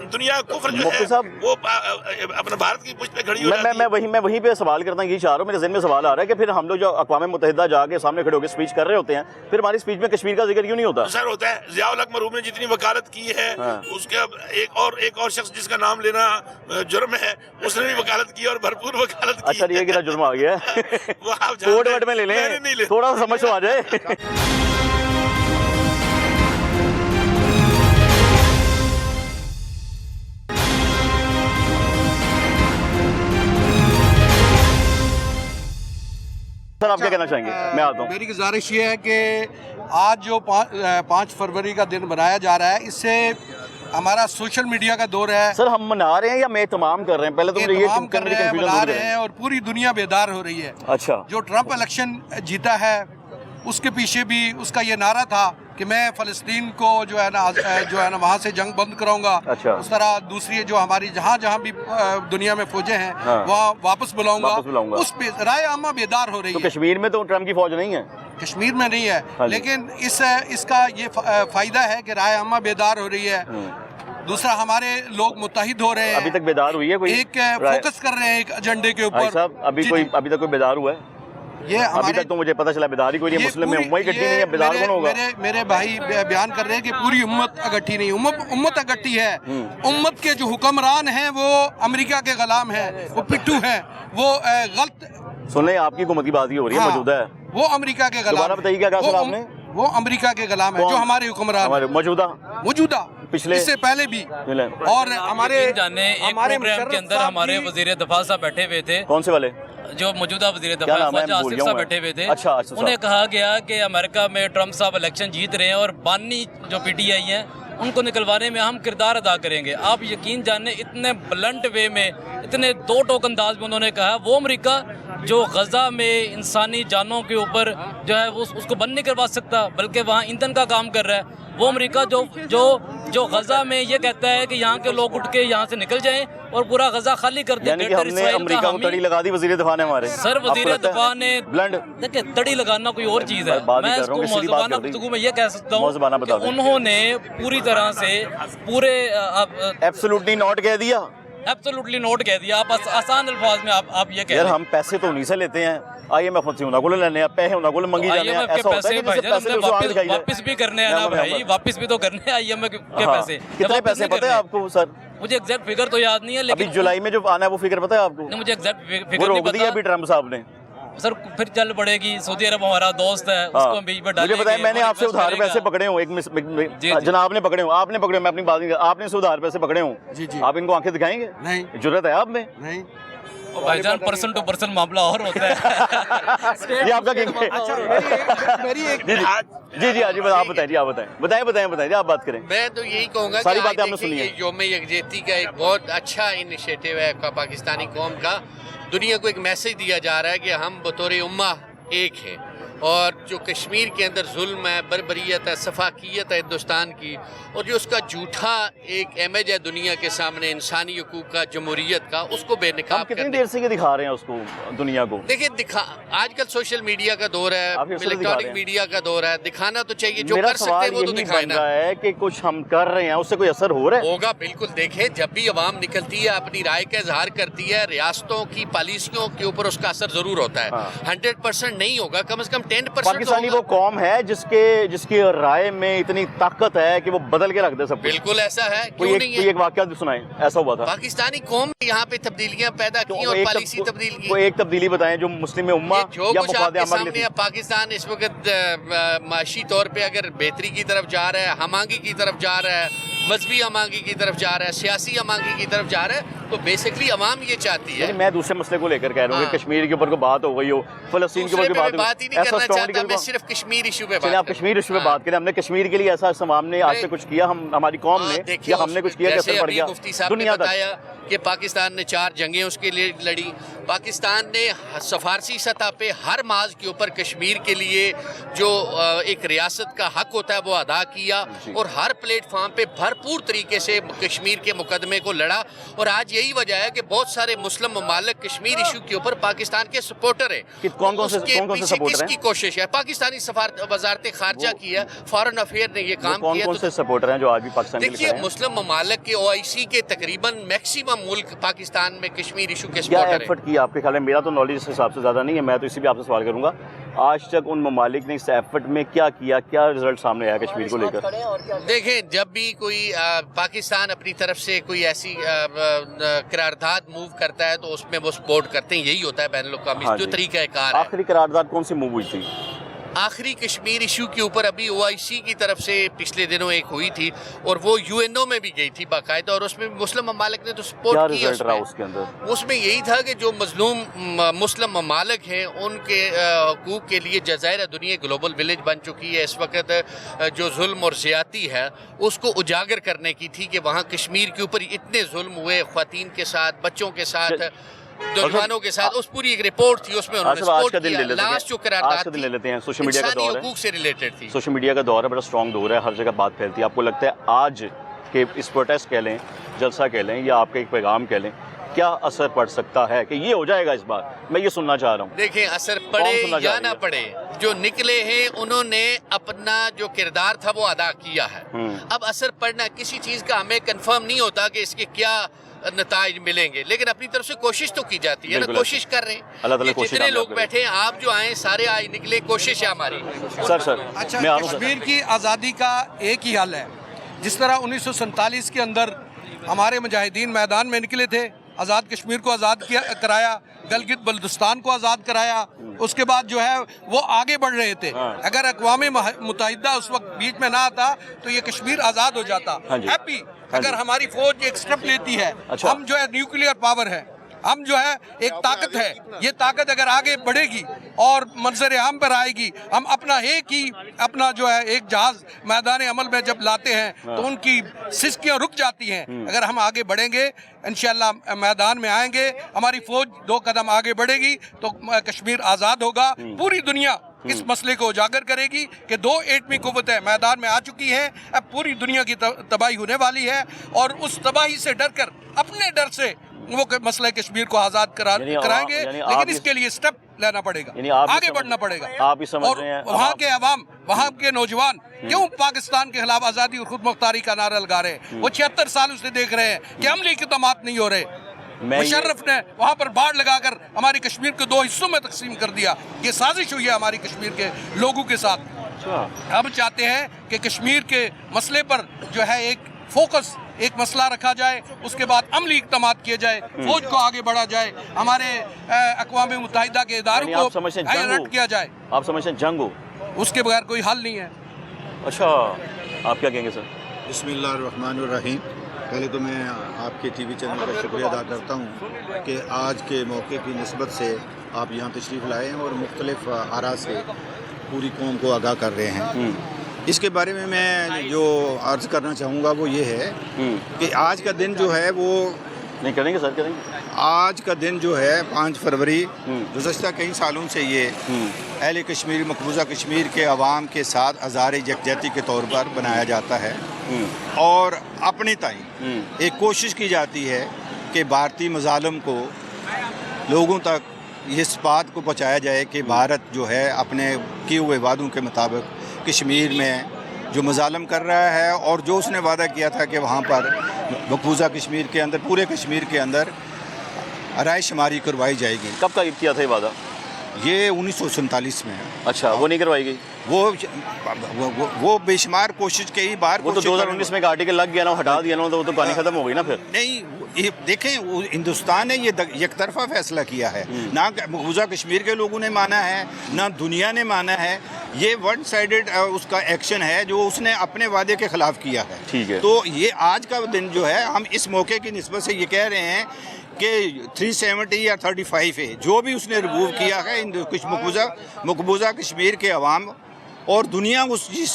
दुनिया कुफ्र जो है वो अपने भारत की पुष्ट पे खड़ी हो जाती है। मैं वहीं पे सवाल करता हूँ, ये चाह रहा हूँ, मेरे ज़हन में सवाल आ रहा है कि फिर हम लोग जो अक़वाम मुत्तहिदा जाके सामने खड़े होकर स्पीच कर रहे होते हैं, फिर हमारी स्पीच में कश्मीर का जिक्र क्यों नहीं होता? सर होता है, ज़ियाउल हक मरहूम ने जितनी वकालत की है, उसके एक और शख्स जिसका नाम लेना जुर्म है, उसने भी वकालत की और भरपूर वकालत की। अच्छा, ये कितना जुर्म आ गया है? वो आप कोड वर्ड में ले लें, थोड़ा सा समझ तो आ जाए। सर आप क्या कहना चाहेंगे? मैं आता हूँ। मेरी गुजारिश ये है कि आज जो 5 फरवरी का दिन बनाया जा रहा है, इससे हमारा सोशल मीडिया का दौर है। सर हम मना रहे हैं या मैं तमाम कर रहे हैं? पहले तो मुझे ये कर रहे हैं, मना रहे हैं और पूरी दुनिया बेदार हो रही है। अच्छा, जो ट्रंप इलेक्शन जीता है उसके पीछे भी उसका ये नारा था कि मैं फ़लस्तीन को जो है ना वहाँ से जंग बंद कराऊंगा। अच्छा। उस तरह दूसरी जो हमारी जहाँ भी दुनिया में फौजें हैं वहाँ वापस बुलाऊंगा। उस पे राय आमा बेदार हो रही है। कश्मीर में तो ट्रंप की फौज नहीं है, कश्मीर में नहीं है, लेकिन इसका ये फायदा है कि राय आमा बेदार हो रही है। दूसरा, हमारे लोग मुत्तहिद हो रहे हैं। अभी तक बेदार हुई है कोई? एक फोकस कर रहे हैं एक एजेंडे के ऊपर। साहब अभी तक कोई बेदार हुआ है? ये अभी तक तो मुझे पता चला बेदार ही कोई नहीं। मुस्लिम में उम्मा इकट्ठी नहीं है, बेदार कौन होगा? मेरे भाई बयान कर रहे हैं कि पूरी उम्मत इकट्ठी नहीं, उम्मत इकट्ठी है। उम्मत के जो हुक्मरान हैं वो अमेरिका के गुलाम हैं, वो पिट्ठू हैं, वो गलत सुन लें, आपकी हुकूमती बाजी हो रही है। मौजूदा है वो अमेरिका के गुलाम। दोबारा बताइए क्या कहा सर आपने? वो अमेरिका के गुलाम है जो हमारे हुक्मरान मौजूदा पिछले इससे पहले भी। और हमारे जाने एक प्रोग्राम के अंदर हमारे वजीर दफा साहब बैठे हुए थे। कौन से वाले? जो मौजूदा वजीर दफा ख्वाजा आसिफ साहब बैठे हुए थे। अच्छा, उन्हें कहा गया कि अमेरिका में ट्रंप साहब इलेक्शन जीत रहे हैं और बानी जो PTI हैं उनको निकलवाने में हम किरदार अदा करेंगे। आप यकीन जाने इतने ब्लंट वे में, इतने दो टोक अंदाज में उन्होंने कहा, वो अमेरिका जो गज़ा में इंसानी जानों के ऊपर जो है वो उसको बंद नहीं करवा सकता, बल्कि वहाँ ईंधन का काम कर रहा है। वो अमेरिका जो गज़ा में ये कहता है कि यहाँ के लोग उठ के यहाँ से निकल जाएं और पूरा गज़ा खाली कर दें। यानी कि हमने अमेरिका को तड़ी लगा दी वज़ीर दफ़ा ने हमारे। सर वज़ीर दफ़ा ने ब्लंड, देखिए तड़ी लगाना कोई और चीज़ है। मैं इसको मौज़ूबाना गुफ्तगू में ये कह सकता हूँ कि उन्होंने पूरी तरह से पूरे एब्सोल्युटली नॉट कह दिया। एब्सोल्युटली नोट कह दिया। आप आसान अल्फाज में आप ये कह रहे हैं। हम पैसे तो उन्हीं से लेते हैं, IMF से उन्हें को लेने हैं, पैसे उन्हें को मंगी जाने हैं। ऐसा होता है कि पैसे वापस भी करने हैं ना भाई, वापस भी तो करने हैं IMF के पैसे। कितने पैसे पता है आपको सर? मुझे एग्जैक्ट फिगर तो याद नहीं है, लेकिन अभी जुलाई में जो आना है वो फिगर पता है आपको? नहीं, मुझे एग्जैक्ट फिगर नहीं पता। अभी ट्रंप साहब ने सर फिर चल पड़ेगी। सऊदी अरब हमारा दोस्त है, उसको बीच में डालेंगे। मुझे बताया, मैंने आपसे उधार पैसे पकड़े हूँ, जनाब ने पकड़े हूँ, आपने पकड़े, मैं अपनी बात नहीं, आपने से उधार पैसे पकड़े हूँ। आप इनको आंखें दिखाएंगे? नहीं। जरूरत है आप में? नहीं भाईजान, पर्सन टू पर्सन मामला और होता है। ये आपका किंग है। जी आप बताएं, आप बात करें। मैं तो यही कहूँगा सारी बातें आपने सुनी है। यौम यकजहती का एक बहुत अच्छा इनिशिएटिव है पाकिस्तानी कौम का। दुनिया को एक मैसेज दिया जा रहा है कि हम बतौर उम्मा एक हैं, और जो कश्मीर के अंदर जुल्म है, बर्बरियत है, सफाकियत है हिंदुस्तान की, और जो उसका झूठा एक इमेज है दुनिया के सामने इंसानी हकूक़ का, जमहूरियत का, उसको बेनकाब कितनी देर से ये दिखा रहे हैं उसको दुनिया को? देखिए आजकल सोशल मीडिया का दौर है, इलेक्ट्रॉनिक मीडिया का दौर है, दिखाना तो चाहिए। जो कर सकते हैं वो तो दिखाए ना। है कि कुछ हम कर रहे हैं, उससे कोई असर हो रहा है? होगा, बिल्कुल। देखें, जब भी अवाम निकलती है, अपनी राय का इजहार करती है, रियासतों की पॉलिसियों के ऊपर उसका असर जरूर होता है। 100% नहीं होगा, कम से कम 10% पाकिस्तानी वो कौम है जिसकी राय में इतनी ताकत है कि वो बदल के रख दे सब। बिल्कुल ऐसा है, क्यों नहीं है? एक वाकया सुनाएं, ऐसा हुआ था। पाकिस्तानी कौम ने यहाँ पे तब्दीलियां पैदा की और पॉलिसी तब्दील की। कोई एक तब्दीली बताएं जो मुस्लिम उम्मा जो कुछ आपके सामने है। पाकिस्तान इस वक्त माशी तौर पे अगर बेहतरी की तरफ जा रहा है, हमांगी की तरफ जा रहा है, मजहबी हमांगी की तरफ जा रहा है, सियासी हमांगी की तरफ जा रहा है, तो बेसिकली अवाम ये चाहती है। मैं दूसरे मसले को लेकर कह रहा हूँ कि कश्मीर के ऊपर को बात हो गई हो, फलस्तीन के ऊपर बात ही नहीं करना चाहता, मैं सिर्फ कश्मीर इशू पे बात। आप कश्मीर इशू पे बात करें। हमने कश्मीर के लिए ऐसा समाम ने आज से कुछ किया, हम हमारी कौम ने, या हमने कुछ किया, कैसे पड़ गया? मुफ्ती साहब ने बताया कि पाकिस्तान ने 4 जंगें उसके लिए लड़ी। पाकिस्तान ने सफारसी सतह पे हर माज के ऊपर कश्मीर के लिए जो एक रियासत का हक होता है वो अदा किया, और हर प्लेटफॉर्म पे भरपूर तरीके से कश्मीर के मुकदमे को लड़ा, और आज यही वजह है कि बहुत सारे मुस्लिम ममालिक कश्मीर इशू के ऊपर पाकिस्तान के सपोर्टर हैं। कौन से सपोर्टर किसकी कोशिश है? पाकिस्तानी वजारत खारजा की है, फॉरेन अफेयर ने ये काम किया। कौन से सपोर्टर हैं जो आज भी पाकिस्तान के लिए देखिए, मुस्लिम ममालिक के OIC के तकरीबन मैक्सिमम मुल्क पाकिस्तान में कश्मीर इशू के सपोर्टर हैं। एफर्ट किया आपके ख्याल में? मेरा तो नॉलेज इस हिसाब से ज़्यादा नहीं है, मैं तो इसी भी आपसे सवाल करूंगा, आज तक उन ममालिक ने इस एफर्ट में क्या किया, क्या रिजल्ट सामने आया कश्मीर को लेकर? देखें, जब भी कोई पाकिस्तान अपनी तरफ से कोई ऐसी करारदाद मूव करता है तो उसमें वो सपोर्ट करते हैं, यही होता है बैनुल-अक़वामी जो तरीका कार है। आखिरी करारदाद कौन सी मूव हुई थी? आखिरी कश्मीर इशू के ऊपर अभी OIC की तरफ से पिछले दिनों एक हुई थी, और वो UNO में भी गई थी बाकायदा, और उसमें मुस्लिम ममालिक ने तो सपोर्ट किया। उसके अंदर उसमें यही था कि जो मजलूम मुस्लिम ममालिक हैं उनके हकूक़ के लिए जज़ायर दुनिया ग्लोबल विलेज बन चुकी है इस वक्त, जो जुल्म और ज़्यादती है उसको उजागर करने की थी कि वहाँ कश्मीर के ऊपर इतने जुल्म हुए, ख़वातीन के साथ, बच्चों के साथ, नौजवानों के साथ, उस पूरी एक रिपोर्ट थी, उसमें उन्होंने सपोर्ट किया। लास्ट जो करारदाद थी लेते हैं, सोशल मीडिया का दौर है, हकूक़ से रिलेटेड थी। सोशल मीडिया का दौर है, बड़ा स्ट्रॉन्ग दौर है, हर जगह बात फैलती है। आपको लगता है आज के इस प्रोटेस्ट कह लें, जलसा कह लें, या आपका एक पैगाम कह लें, क्या असर पड़ सकता है कि ये हो जाएगा इस बार? मैं ये सुनना चाह रहा हूँ। देखें, असर पड़े या ना पड़े, जो निकले हैं उन्होंने अपना जो किरदार था वो अदा किया है। अब असर पड़ना किसी चीज़ का हमें कंफर्म नहीं होता कि इसके क्या नताइज मिलेंगे, लेकिन अपनी तरफ से कोशिश तो की जाती है ना, कोशिश कर रहे हैं। जितने लोग बैठे हैं, आप जो आए सारे आए निकले, कोशिश है हमारी। सर अच्छा, कश्मीर की आज़ादी का एक ही हल है। जिस तरह 1947 के अंदर हमारे मुजाहिदीन मैदान में निकले थे, आज़ाद कश्मीर को आज़ाद कराया, गलगित बल्तिस्तान को आज़ाद कराया, उसके बाद जो है वो आगे बढ़ रहे थे। अगर अक़वाम मुत्तहिदा उस वक्त बीच में ना आता तो ये कश्मीर आज़ाद हो जाता। हैप्पी अगर हमारी फौज एक स्टेप लेती है, हम जो है न्यूक्लियर पावर है, हम जो है एक ताकत है, ये ताकत अगर आगे बढ़ेगी और मंजर आम पर आएगी, हम अपना अपना जो है एक जहाज मैदान अमल में जब लाते हैं तो उनकी सिसकियाँ रुक जाती हैं। अगर हम आगे बढ़ेंगे, इंशाल्लाह मैदान में आएंगे, हमारी फौज 2 कदम आगे बढ़ेगी तो कश्मीर आज़ाद होगा। पूरी दुनिया इस मसले को उजागर करेगी कि 2 एटमी कुव्वतें मैदान में आ चुकी हैं, अब पूरी दुनिया की तबाही होने वाली है, और उस तबाही से डर कर, अपने डर से वो मसला कश्मीर को आज़ाद कराएंगे, लेकिन इसके लिए स्टेप लेना पड़ेगा, आगे बढ़ना पड़ेगा। आप ही समझ रहे हैं, वहाँ के अवाम, वहाँ के नौजवान क्यों पाकिस्तान के खिलाफ आज़ादी और खुद मुख्तारी का नारा लगा रहे हैं? वो 76 सालों से देख रहे हैं कि अमली इक़दामात नहीं हो रहे। मुशर्रफ ने वहाँ पर बाढ़ लगाकर हमारी कश्मीर को 2 हिस्सों में तकसीम कर दिया। ये साजिश हुई है हमारी कश्मीर के लोगों के साथ। हम चाहते हैं कि कश्मीर के मसले पर जो है एक फोकस, एक मसला रखा जाए, उसके बाद अमली इक़दामात किए जाए, फौज को आगे बढ़ा जाए, हमारे अक़वाम मुत्तहिदा के इदारों को अलर्ट किया जाए। आप समझते हैं जंग हो, उसके बगैर कोई हल नहीं है। अच्छा, आप क्या कहेंगे सर? बिस्मिल्लाहिर्रहमानिर्रहीम। पहले तो मैं आपके टीवी चैनल का शुक्रिया अदा करता हूँ कि आज के मौके की निस्बत से आप यहाँ तशरीफ़ लाए हैं और मुख्तलिफ आरा से पूरी कौम को आगाह कर रहे हैं। इसके बारे में मैं जो अर्ज़ करना चाहूँगा वो ये है कि आज का दिन जो है वो नहीं करेंगे सर, करेंगे। आज का दिन जो है 5 फरवरी गुज़श्ता कई सालों से ये अहले कश्मीर, मकबूजा कश्मीर के अवाम के साथ आज़ार यकजहती के तौर पर बनाया जाता है, और अपने ताईं एक कोशिश की जाती है कि भारतीय मज़ालिम को लोगों तक इस बात को पहुँचाया जाए कि भारत जो है अपने किए हुए वादों के मुताबिक कश्मीर में जो मज़ालिम कर रहा है, और जो उसने वादा किया था कि वहाँ पर मकबूजा कश्मीर के अंदर, पूरे कश्मीर के अंदर राय शुमारी करवाई जाएगी। कब का किया था ये वादा? ये 1947 में है। अच्छा, वो नहीं करवाई गई? वो बेशुमार कोशिश कई बार, वो तो 2019 में आर्टिकल लग गया ना, हटा दिया ना, तो वो तो कहानी खत्म हो गई ना फिर। नहीं, ये देखें, वो हिंदुस्तान ने ये एक तरफा फैसला किया है, ना मकबूजा कश्मीर के लोगों ने माना है, ना दुनिया ने माना है। ये वन साइडेड उसका एक्शन है जो उसने अपने वादे के खिलाफ किया है। ठीक है। तो ये आज का दिन जो है, हम इस मौके की निस्बत से ये कह रहे हैं कि 370 या 35 है, जो भी उसने रिमूव किया है मकबूजा कश्मीर के अवाम और दुनिया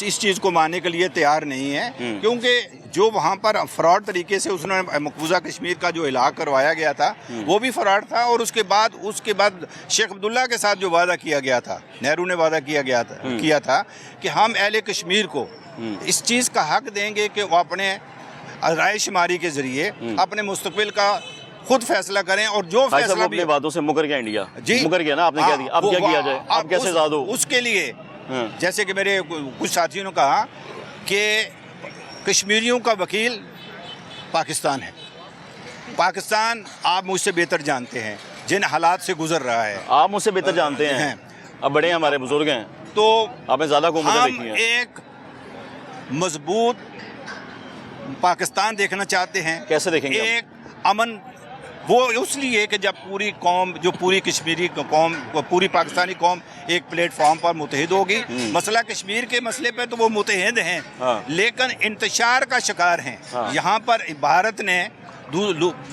इस चीज़ को मानने के लिए तैयार नहीं है, क्योंकि जो वहाँ पर फ्रॉड तरीके से उसने मकबूजा कश्मीर का जो इलाक़ करवाया गया था वो भी फ्रॉड था, और उसके बाद शेख अब्दुल्ला के साथ जो वादा किया गया था, नेहरू ने वादा किया था कि हम अहले कश्मीर को इस चीज़ का हक देंगे कि वो अपने رائے شماری کے ذریعے اپنے مستقبل کا خود فیصلہ کریں، اور جو بھائی صاحب فیصلہ اپنے وعدوں سے مکر گیا انڈیا، جی مکر گیا نا، آپ نے کیا دیا، اب کیا کیا جائے، اب کیسے آزاد ہو؟ اس کے لیے جیسے کہ میرے کچھ ساتھیوں نے کہا کہ کشمیریوں کا وکیل پاکستان ہے، پاکستان آپ مجھ سے بہتر جانتے ہیں جن حالات سے گزر رہا ہے، آپ مجھ سے بہتر جانتے ہیں، اب بڑے ہیں ہمارے بزرگ ہیں، تو آپ نے زیادہ حکومتیں ہم دیکھی ہیں، ایک مضبوط پاکستان دیکھنا چاہتے ہیں۔ کیسے دیکھیں گے؟ ایک امن، وہ اس لیے کہ جب پوری قوم، جو پوری کشمیری قوم، پوری پاکستانی قوم ایک پلیٹ فارم پر متحد ہوگی، مسئلہ کشمیر کے مسئلے پہ تو وہ متحد ہیں، لیکن انتشار کا شکار ہیں۔ یہاں پر بھارت نے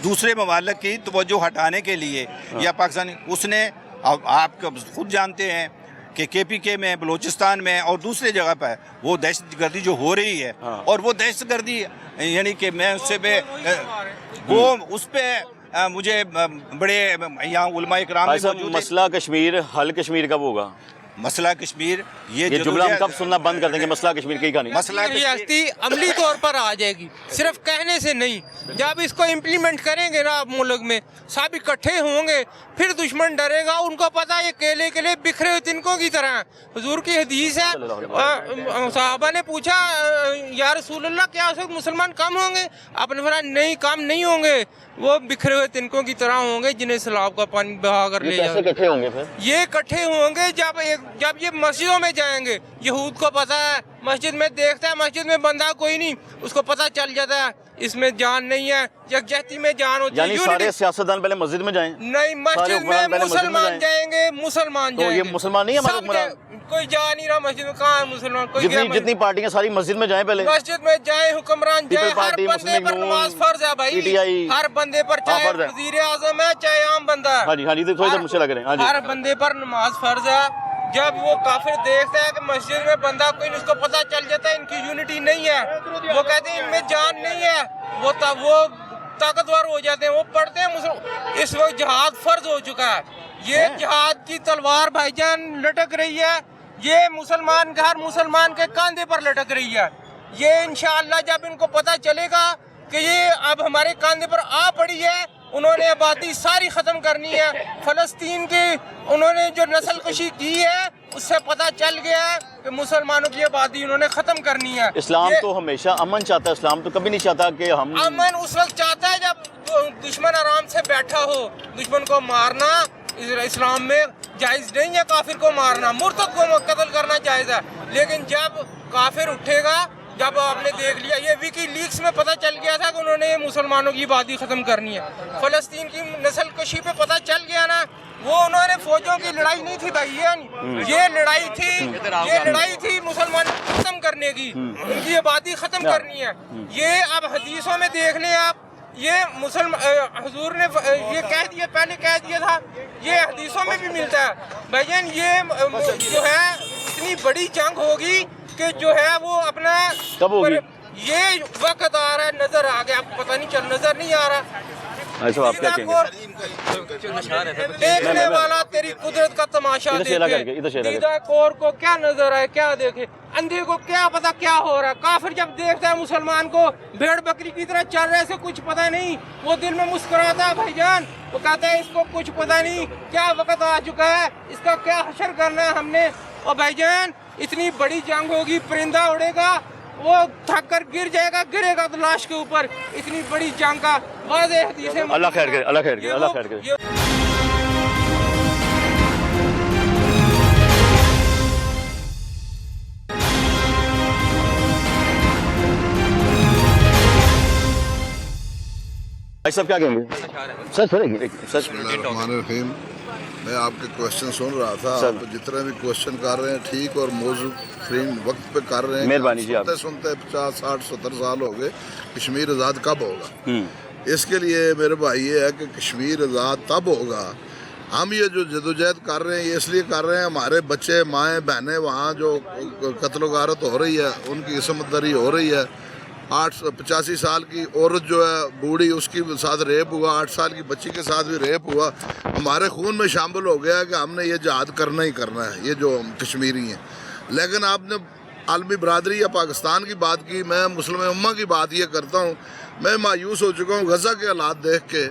دوسرے ممالک کی توجہ ہٹانے کے لیے، یا پاکستانی، اس نے، آپ خود جانتے ہیں کہ کے پی کے میں، بلوچستان میں اور دوسری جگہ پر وہ دہشت گردی جو ہو رہی ہے، اور وہ دہشت گردی یعنی کہ میں اس سے وہ اس پہ مجھے بڑے یہاں علماء اکرام بھی موجود ہیں۔ مسئلہ کشمیر حل کشمیر کب ہوگا؟ مسئلہ کشمیر، یہ جملہ ہم کب سننا بند کر دیں گے؟ مسئلہ کشمیر کی کہانی، مسئلہ ریاستی عملی طور پر آ جائے گی، صرف کہنے سے نہیں۔ جب اس کو امپلیمنٹ کریں گے نا آپ ملک میں، سب اکٹھے ہوں گے، پھر دشمن ڈرے گا، ان کو پتہ یہ کیلے کیلے بکھرے ہوئے تنکوں کی طرح ہیں۔ حضور کی حدیث ہے، صحابہ نے پوچھا یا رسول اللہ کیا اس وقت مسلمان کم ہوں گے؟ آپ نے فرمایا نہیں، کم نہیں ہوں گے، وہ بکھرے ہوئے تنکوں کی طرح ہوں گے جنہیں سیلاب کا پانی بہا کر لے جائے۔ کیسے اکٹھے ہوں گے پھر؟ یہ اکٹھے ہوں گے جب یہ مسجدوں میں جائیں گے۔ یہود کو پتہ ہے، مسجد میں دیکھتا ہے مسجد میں بندہ کوئی نہیں، اس کو پتہ چل جاتا ہے اس میں جان نہیں ہے، یکجہتی میں جان ہوتی ہے۔ یعنی سارے سیاستدان پہلے مسجد میں جائیں؟ نہیں، مسجد میں مسلمان جائیں گے، مسلمان جائیں گے۔ تو یہ مسلمان نہیں ہے ہمارے حکمران؟ کوئی جا نہیں رہا مسجد میں، کہاں ہے مسلمان؟ کوئی جتنی پارٹیاں ساری مسجد میں جائیں، پہلے مسجد میں جائیں، حکمران جائیں، ہر بندے پر نماز فرض ہے بھائی، ہر بندے پر، چاہے وزیر اعظم ہے چاہے عام بندہ ہے، ہاں جی تھوڑی دیر مجھ سے لگ رہے ہیں، ہر بندے پر نماز فرض ہے۔ جب وہ کافر دیکھتا ہے کہ مسجد میں بندہ کوئی نہیں، اس کو پتہ چل جاتا ہے ان کی یونٹی نہیں ہے، وہ کہتے ہیں ان میں جان نہیں ہے، وہ طاقتور ہو جاتے ہیں، وہ پڑھتے ہیں۔ اس وقت جہاد فرض ہو چکا ہے، یہ جہاد کی تلوار بھائی جان لٹک رہی ہے، یہ مسلمان ہر مسلمان کے کاندھے پر لٹک رہی ہے۔ یہ انشاءاللہ جب ان کو پتہ چلے گا کہ یہ اب ہمارے کاندھے پر آ پڑی ہے، انہوں نے آبادی ساری ختم کرنی ہے، فلسطین کی انہوں نے جو نسل کشی کی ہے اس سے پتہ چل گیا ہے کہ مسلمانوں کی آبادی انہوں نے ختم کرنی ہے۔ اسلام تو ہمیشہ امن چاہتا ہے، اسلام تو کبھی نہیں چاہتا کہ ہم، امن اس وقت چاہتا ہے جب دشمن آرام سے بیٹھا ہو۔ دشمن کو مارنا اسلام میں جائز نہیں ہے، کافر کو مارنا، مرتد کو قتل کرنا جائز ہے، لیکن جب کافر اٹھے گا، جب آپ نے دیکھ لیا، یہ وکی لیکس میں پتہ چل گیا تھا کہ انہوں نے مسلمانوں کی آبادی ختم کرنی ہے، فلسطین کی نسل کشی پہ پتہ چل گیا نا، وہ انہوں نے فوجوں کی لڑائی نہیں تھی بھائی، یہ لڑائی تھی مسلمان ختم کرنے کی، ان کی آبادی ختم کرنی ہے۔ یہ اب حدیثوں میں دیکھ لیں آپ، یہ حضور نے یہ کہہ دیا، پہلے کہہ دیا تھا، یہ حدیثوں میں بھی ملتا ہے بھائی جان۔ یہ جو ہے اتنی بڑی جنگ ہوگی کہ جو ہے وہ اپنا کب ہوگی؟ یہ وقت آ رہا ہے، نظر آ گیا، آپ کو پتہ نہیں نظر نہیں آ رہا۔ آپ کیا کہیں گے؟ دیکھنے والا تیری قدرت کا تماشا دیکھے، دیدہ کور کو کیا نظر آئے، کیا دیکھے، اندھے کو کیا پتا کیا ہو رہا ہے۔ کافر جب دیکھتا ہے مسلمان کو بھیڑ بکری کی طرح چل رہے سے کچھ پتہ نہیں، وہ دل میں مسکراتا ہے بھائی جان، وہ کہتا ہے اس کو کچھ پتہ نہیں کیا وقت آ چکا ہے، اس کا کیا حشر کرنا ہے ہم نے۔ اور بھائی جان اتنی بڑی جنگ ہوگی، پرندہ اڑے گا وہ تھک کر گر جائے گا، گرے گا تو لاش کے اوپر، اتنی بڑی جنگ کا واضح حدیث ہے۔ اللہ خیر کرے، اللہ خیر کرے، اللہ خیر کرے۔ بھائی صاحب کیا کہیں گے؟ الرحمن الرحیم، میں آپ کے کوشچن سن رہا تھا، آپ جتنے بھی کوشچن کر رہے ہیں ٹھیک اور موضوع فریم وقت پہ کر رہے ہیں۔ مہربانی جی، آپ سنتے 50 60 70 سال ہو گئے، کشمیر آزاد کب ہوگا؟ اس کے لیے میرے بھائی یہ ہے کہ کشمیر آزاد تب ہوگا، ہم یہ جو جدوجہد کر رہے ہیں یہ اس لیے کر رہے ہیں، ہمارے بچے مائیں بہنیں وہاں جو قتل و غارت ہو رہی ہے، ان کی عصمت دری ہو رہی ہے۔ 85 سال کی عورت جو ہے بوڑھی، اس کے ساتھ ریپ ہوا، 8 سال کی بچی کے ساتھ بھی ریپ ہوا، ہمارے خون میں شامل ہو گیا کہ ہم نے یہ جہاد کرنا ہی کرنا ہے، یہ جو کشمیری ہیں۔ لیکن آپ نے عالمی برادری یا پاکستان کی بات کی، میں مسلم امہ کی بات یہ کرتا ہوں میں مایوس ہو چکا ہوں غزہ کے حالات دیکھ کے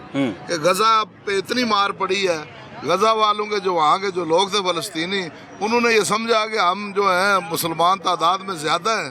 کہ غزہ پہ اتنی مار پڑی ہے. غزہ والوں کے جو وہاں کے جو لوگ تھے فلسطینی، انہوں نے یہ سمجھا کہ ہم جو ہیں مسلمان تعداد میں زیادہ ہیں،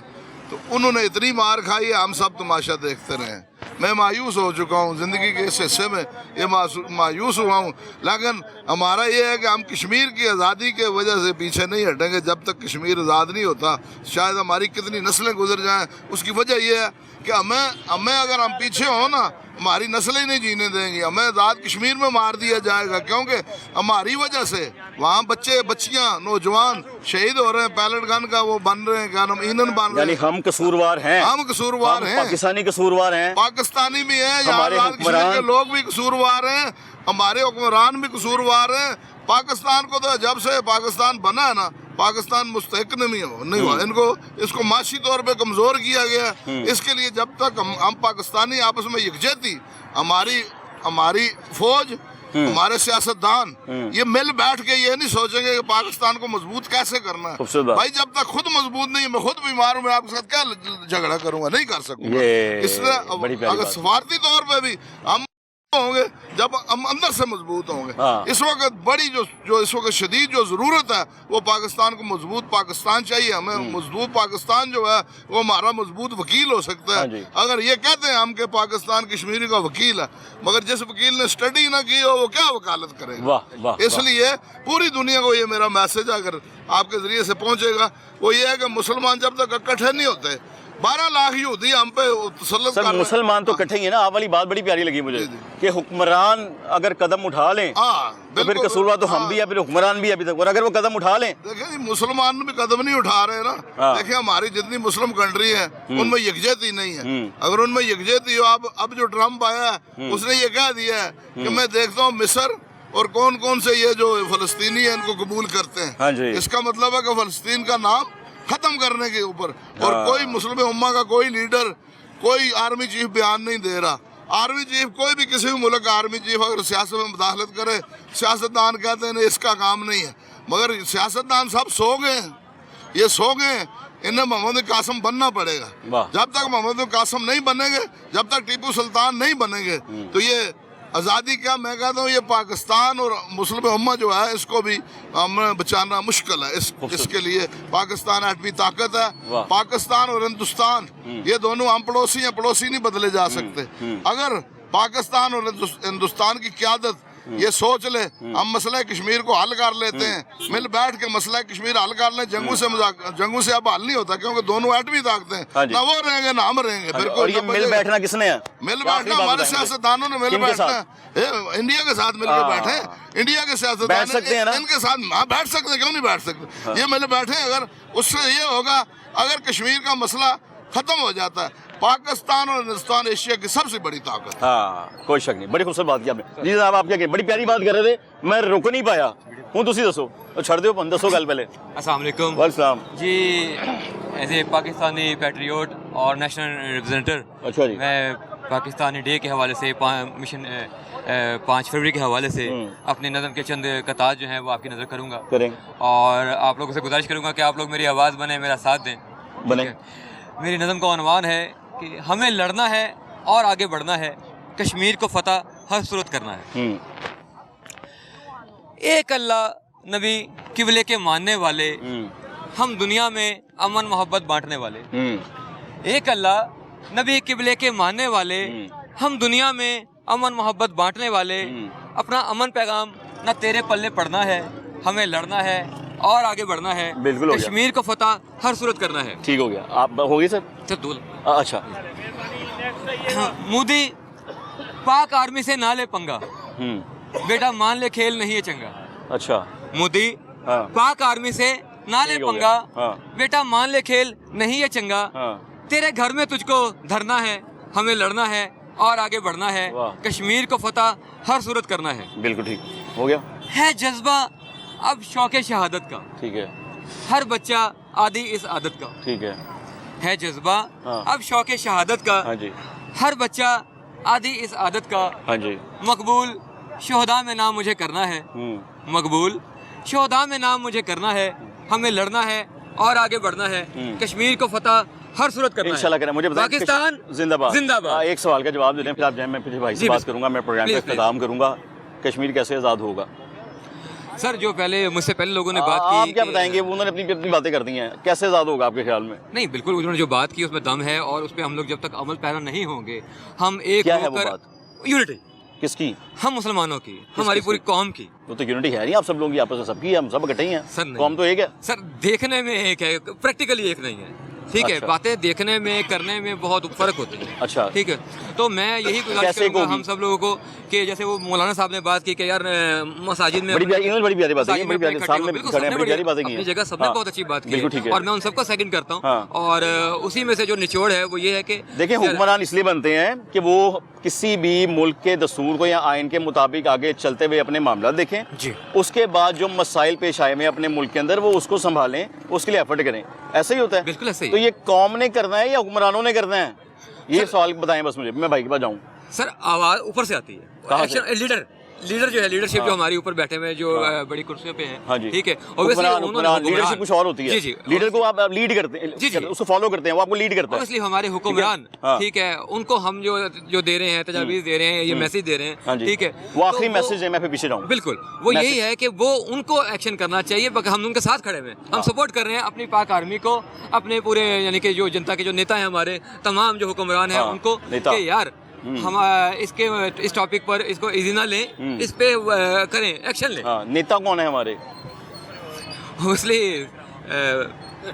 تو انہوں نے اتنی مار کھائی ہے، ہم سب تماشا دیکھتے رہے. میں مایوس ہو چکا ہوں زندگی کے اس حصے میں، یہ مایوس ہوا ہوں. لیکن ہمارا یہ ہے کہ ہم کشمیر کی آزادی کے وجہ سے پیچھے نہیں ہٹیں گے. جب تک کشمیر آزاد نہیں ہوتا، شاید ہماری کتنی نسلیں گزر جائیں. اس کی وجہ یہ ہے کہ ہمیں اگر ہم پیچھے ہوں نا، ہماری نسلیں نہیں جینے دیں گی. ہمیں آزاد کشمیر میں مار دیا جائے گا، کیونکہ ہماری وجہ سے وہاں بچے بچیاں نوجوان شہید ہو رہے ہیں. پیلٹ گن کا وہ بن رہے ہیں، کیا نام، ایندھن بن رہے ہیں. یعنی ہم قصوروار ہیں، ہم قصوروار ہیں، پاکستانی قصوروار ہیں، پاکستانی بھی ہیں، ہمارے کشمیر کے لوگ بھی قصوروار ہیں، ہمارے حکمران بھی قصوروار ہیں. پاکستان کو تو جب سے پاکستان بنا ہے نا، پاکستان مستحق نہیں ہوا. اس کو معاشی طور پہ کمزور کیا گیا. اس کے لیے جب تک ہم پاکستانی آپس میں یکجہتی، ہماری فوج، ہمارے سیاستدان یہ مل بیٹھ کے یہ نہیں سوچیں گے کہ پاکستان کو مضبوط کیسے کرنا ہے. بھائی جب تک خود مضبوط نہیں، میں خود بیمار ہوں، میں آپ کے ساتھ کیا جھگڑا کروں گا؟ نہیں کر سکوں گا. اس لیے اگر سفارتی طور پہ بھی ہم ہوں گے جب ہم اندر سے مضبوط ہوں گے. اس وقت بڑی جو اس وقت شدید جو ضرورت ہے وہ پاکستان کو مضبوط پاکستان چاہیے. ہمیں مضبوط پاکستان جو ہے وہ ہمارا مضبوط وکیل ہو سکتا ہے. اگر یہ کہتے ہیں ہم کہ پاکستان کشمیری کا وکیل ہے، مگر جس وکیل نے سٹڈی نہ کی ہو وہ کیا وکالت کرے گا؟ اس لیے پوری دنیا کو یہ میرا میسج اگر آپ کے ذریعے سے پہنچے گا وہ یہ ہے کہ مسلمان جب تک اکٹھے نہیں ہوتے، 12 لاکھ یہودی ہم پہ تسلط کر رہے ہیں. مسلمان تو کٹھے ہی ہیں نا. آپ والی بات بڑی پیاری لگی مجھے کہ حکمران اگر قدم اٹھا لیں تو پھر قصوروار تو ہم بھی ہیں، پھر حکمران بھی ابھی تک. اور اگر وہ قدم اٹھا لیں، دیکھیں مسلمان بھی قدم نہیں اٹھا رہے نا. دیکھیں ہماری جتنی مسلم کنٹری ہیں ان میں یکجہتی نہیں ہے. اگر ان میں یکجہتی ہو، اب جو ٹرمپ آیا ہے اس نے یہ کہہ دیا ہے کہ میں دیکھتا ہوں مصر اور کون سے یہ جو فلسطینی ہیں ان کو قبول کرتے ہیں. اس کا مطلب ہے کہ فلسطین کا نام ختم کرنے کے اوپر. اور کوئی مسلم امہ کا کوئی لیڈر، کوئی آرمی چیف بیان نہیں دے رہا. آرمی چیف کوئی بھی کسی بھی ملک کا آرمی چیف اگر سیاست میں مداخلت کرے، سیاستدان کہتے ہیں نہیں اس کا کام نہیں ہے. مگر سیاستدان سب سو گئے ہیں، یہ سو گئے ہیں. انہیں محمد قاسم بننا پڑے گا. جب تک محمد قاسم نہیں بنیں گے، جب تک ٹیپو سلطان نہیں بنیں گے، تو یہ آزادی کیا، میں کہتا ہوں یہ پاکستان اور مسلم امہ جو ہے اس کو بھی بچانا مشکل ہے. اس کے لیے پاکستان ایٹمی طاقت ہے. پاکستان اور ہندوستان یہ دونوں ہم پڑوسی ہیں، پڑوسی نہیں بدلے جا سکتے. اگر پاکستان اور ہندوستان کی قیادت یہ سوچ لے ہم مسئلہ کشمیر کو حل کر لیتے ہیں، مل بیٹھ کے مسئلہ کشمیر حل کر لیں. جنگوں سے اب حل نہیں ہوتا کیونکہ دونوں ایٹمی طاقتیں، نہ وہ رہیں گے نہ ہم رہیں گے. اور یہ مل بیٹھنا کس نے ہے؟ مل بیٹھنا ہمارے سیاستدانوں نے مل بیٹھنا ہے. انڈیا کے ساتھ مل کے بیٹھے، انڈیا کے سیاستدان ان کے ساتھ بیٹھ سکتے، کیوں نہیں بیٹھ سکتے؟ یہ مل بیٹھے. اگر اس سے یہ ہوگا، اگر کشمیر کا مسئلہ ختم ہو جاتا ہے، پاکستان اور ہندوستان ایشیا کی سب سے بڑی طاقت. کوئی شک نہیں. بڑی خوبصورت بات کی آپ نے. جی صاحب آپ کیا کہ بڑی پیاری بات کر رہے تھے، میں رک نہیں پایا ہوں. تسی دسو چھڑ دیو، دسو گل پہلے. السلام علیکم. وعلیکم جی ایز اے پاکستانی پیٹریوٹ اور نیشنل ریپرزینٹر، اچھا جی، میں پاکستانی ڈے کے حوالے سے مشن 5 فروری کے حوالے سے اپنے نظم کے چند قطعات جو ہیں وہ آپ کی نظر کروں گا، اور آپ لوگوں سے گزارش کروں گا کہ آپ لوگ میری آواز بنیں، میرا ساتھ دیں. میری نظم کا عنوان ہے کہ ہمیں لڑنا ہے اور آگے بڑھنا ہے، کشمیر کو فتح ہر صورت کرنا ہے. ایک اللہ نبی قبلے کے ماننے والے، ہم دنیا میں امن محبت بانٹنے والے. ایک اللہ نبی قبلے کے ماننے والے، ہم دنیا میں امن محبت بانٹنے والے. اپنا امن پیغام نہ تیرے پلے پڑنا ہے، ہمیں لڑنا ہے اور آگے بڑھنا ہے، کشمیر کو فتح ہر صورت کرنا ہے. ٹھیک ہو گیا. آپ ہو گئی سر؟ اچھا. مودی پاک آرمی سے نہ لے پنگا، بیٹا مان لے کھیل نہیں ہے چنگا. اچھا. مودی پاک آرمی سے نہ لے پنگا، بیٹا مان لے کھیل نہیں ہے چنگا. تیرے گھر میں تجھ کو دھرنا ہے، ہمیں لڑنا ہے اور آگے بڑھنا ہے، کشمیر کو فتح ہر صورت کرنا ہے. بالکل ٹھیک ہو گیا. ہے جذبہ اب شوق شہادت کا، ٹھیک ہے، ہر بچہ عادی اس عادت کا. ٹھیک ہے جذبہ اب شوق شہادت کا، ہر بچہ عادی اس عادت کا. مقبول شہداء میں نام مجھے کرنا ہے، مقبول شہداء میں نام مجھے کرنا ہے، ہمیں لڑنا ہے اور آگے بڑھنا ہے، کشمیر کو فتح हर सूरत करना है। इंशाल्लाह करें। मुझे बताएं, पाकिस्तान जिंदाबाद। जिंदाबाद। एक सवाल का जवाब दे दें, फिर आप जाए, मैं फिर भाई से बात करूंगा, मैं प्रोग्राम का इख्तिताम करूंगा। कश्मीर कैसे आज़ाद होगा? सर जो पहले मुझसे पहले लोगों ने बात आप की, क्या बताएंगे? उन्होंने अपनी अपनी बातें कर दी हैं, कैसे आज़ाद होगा आपके ख्याल में? नहीं बिल्कुल, उन्होंने जो बात की उसमें दम है, और उस पर हम लोग जब तक अमल पैरा नहीं होंगे, हम एक क्या है वो होकर बात? यूनिटी किसकी? हम मुसलमानों की, हमारी पूरी कौम की। वो तो यूनिटी है नहीं, आप सब लोग की आपस में सबकी है, हम सब इकट्ठे ही हैं। सर नहीं। कौम तो एक है सर, देखने में एक है, प्रैक्टिकली एक नहीं है, ठीक है। अच्छा। बातें देखने में करने में बहुत फर्क होती है, अच्छा। ठीक है। तो मैं यही गुजारिश कैसे करूंगा होगी? हम सब लोगों को कि जैसे वो मौलाना साहब ने बात की कि यार मसाजिद में बड़ी प्यारी बात है, बड़ी प्यारी इकट्ठे सामने हो। बिल्कुल, खड़े हैं, सबने बड़ी प्यारी बातें की अपनी हैं। जगह सबने हाँ, बहुत अच्छी बात की बिल्कुल ठीक है। और मैं उन सबका सेकंड करता हूँ। हाँ। और उसी में से जो निचोड़ है वो ये है कि देखिए, हुक्मरान इसलिए बनते हैं कि वो किसी भी मुल्क के दस्तूर को या आइन के मुताबिक आगे चलते हुए अपने मामला देखें जी, उसके बाद जो मसाइल पेश आए हुए हैं अपने मुल्क के अंदर वो उसको संभालें, उसके लिए एफर्ट करें। ऐसा ही होता है। बिल्कुल ऐसे ही। तो ये कौम ने करना है या हुक्मरानों ने करना है? ये सवाल बताएं बस मुझे, मैं भाई के पास जाऊँ। सर आवाज ऊपर से आती है। कहाँ से? लीडर जो है, लीडरशिप जो हमारे ऊपर बैठे हुए हैं, जो बड़ी कुर्सियों पे हैं, हाँ जी। ठीक है। लीडरशिप कुछ और होती है। जी जी, लीडर को आप लीड करते हैं, जी, जी। उसको फॉलो करते हैं, वो आपको लीड करता है। ऑब्वियसली हमारे हुक्मरान, हाँ। ठीक है, उनको हम जो दे रहे हैं, तजावीज़ दे रहे हैं, ये मैसेज दे रहे हाँ हैं, जी। ठीक है। वो आखिरी तो मैसेज है, मैं फिर पीछे जाऊँ। बिल्कुल वो यही है कि वो उनको एक्शन करना चाहिए, बाकी हम उनके साथ खड़े हुए हैं, हम सपोर्ट कर रहे हैं अपनी पाक आर्मी को, अपने पूरे यानी कि जो जनता के जो नेता हैं हमारे, तमाम जो हुक्मरान हैं, हाँ, उनको नेता। कि यार हम इस टॉपिक पर इसको इजी ना लें, इस पे करें, एक्शन लें। हाँ, नेता कौन है हमारे? इसलिए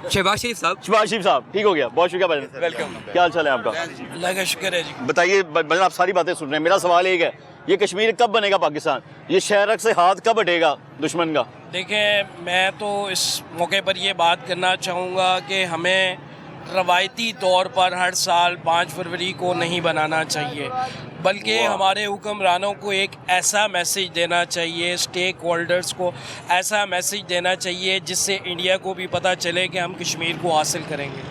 शहबाज शरीफ साहब। शहबाज शरीफ साहब, ठीक हो गया, बहुत शुक्रिया भाई। वेलकम। क्या हाल चाल है आपका? अल्लाह का शुक्र है जी। बताइए, आप सारी बातें सुन रहे हैं, मेरा सवाल एक है, ये कश्मीर कब बनेगा पाकिस्तान? ये शहरक से हाथ कब हटेगा दुश्मन का? देखिए, मैं तो इस मौके पर ये बात करना चाहूँगा कि हमें रवायती तौर पर हर साल 5 फरवरी को नहीं बनाना चाहिए, बल्कि हमारे हुक्मरानों को एक ऐसा मैसेज देना चाहिए, स्टेक होल्डर्स को ऐसा मैसेज देना चाहिए जिससे इंडिया को भी पता चले कि हम कश्मीर को हासिल करेंगे।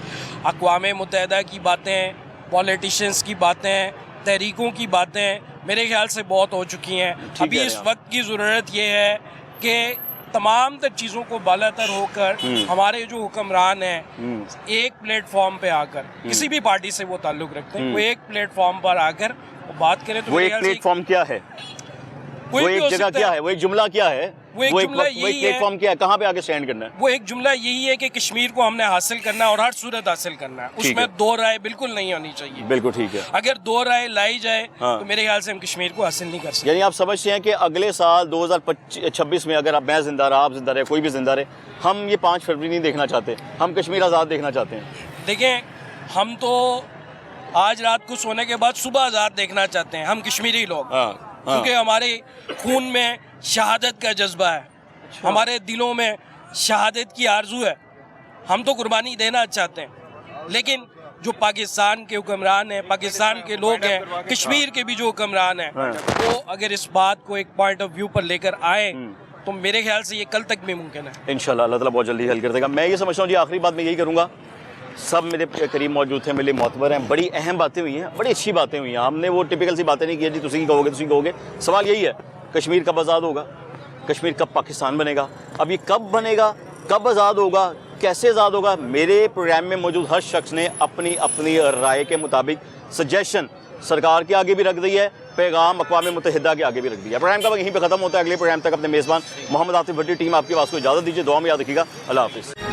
अक़वाम मुत्तहिदा की बातें, पॉलिटिशियंस की बातें, तहरीकों की बातें मेरे ख्याल से बहुत हो चुकी हैं। अभी इस वक्त की ज़रूरत ये है कि तमाम तर चीज़ों को बालातर होकर हमारे जो हुक्मरान हैं एक प्लेटफॉर्म पे आकर, किसी भी पार्टी से वो ताल्लुक़ रखते हैं, वो एक प्लेटफॉर्म पर आकर बात करें। तो वो एक प्लेटफॉर्म क्या है? वो एक जगह क्या है? वो एक जुमला क्या है? वो एक जुमला यही है, प्लेटफॉर्म क्या है? कहाँ पे आके स्टैंड करना है? वो एक जुमला यही है कि कश्मीर को हमने हासिल करना है और हर सूरत हासिल करना है, उसमें दो राय बिल्कुल नहीं होनी चाहिए। बिल्कुल ठीक है। अगर दो राय लाई जाए तो मेरे ख्याल से हम कश्मीर को हासिल नहीं कर सकते। यानी आप समझते हैं कि अगले साल 2026 में अगर मैं जिंदा रहा, आप जिंदा रहे, कोई भी जिंदा रहे, हम ये 5 फरवरी नहीं देखना चाहते, हम कश्मीर आज़ाद देखना चाहते हैं। देखें, हम तो आज रात को सोने के बाद सुबह आज़ाद देखना चाहते हैं, हम कश्मीरी लोग, क्योंकि हमारे खून में शहादत का जज्बा है, हमारे दिलों में शहादत की आरजू है, हम तो कुर्बानी देना चाहते हैं। लेकिन जो पाकिस्तान के हुक्मरान हैं, पाकिस्तान के लोग हैं, कश्मीर के भी जो हुक्मरान हैं, वो अगर इस बात को एक पॉइंट ऑफ व्यू पर लेकर आए तो मेरे ख्याल से ये कल तक भी मुमकिन है। इंशाल्लाह अल्लाह ताला बहुत जल्दी हल कर देगा। मैं ये समझता हूँ जी, आखिरी बात मैं यही करूँगा, सब मेरे करीब मौजूद थे, मेरे मोतबर हैं, बड़ी अहम बातें हुई हैं, बड़ी अच्छी बातें हुई हैं। हमने वो टिपिकल सी बातें नहीं की जी तुसी कहोगे। सवाल यही है, कश्मीर कब आज़ाद होगा, कश्मीर कब पाकिस्तान बनेगा, अब ये कब बनेगा, कब आज़ाद होगा, कैसे आज़ाद होगा? मेरे प्रोग्राम में मौजूद हर शख्स ने अपनी अपनी राय के मुताबिक सजेशन सरकार के आगे भी रख दी है, पैगाम अक़वाम मुत्तहिदा के आगे भी रख दिया। प्रोग्राम का यहीं पे ख़त्म होता है। अगले प्रोग्राम तक अपने मेज़बान मोहम्मद आतिफ भट्टी टीम आपके पास को इजाज़त दीजिए। दुआ में याद रखिएगा। अल्लाह हाफ़िज़।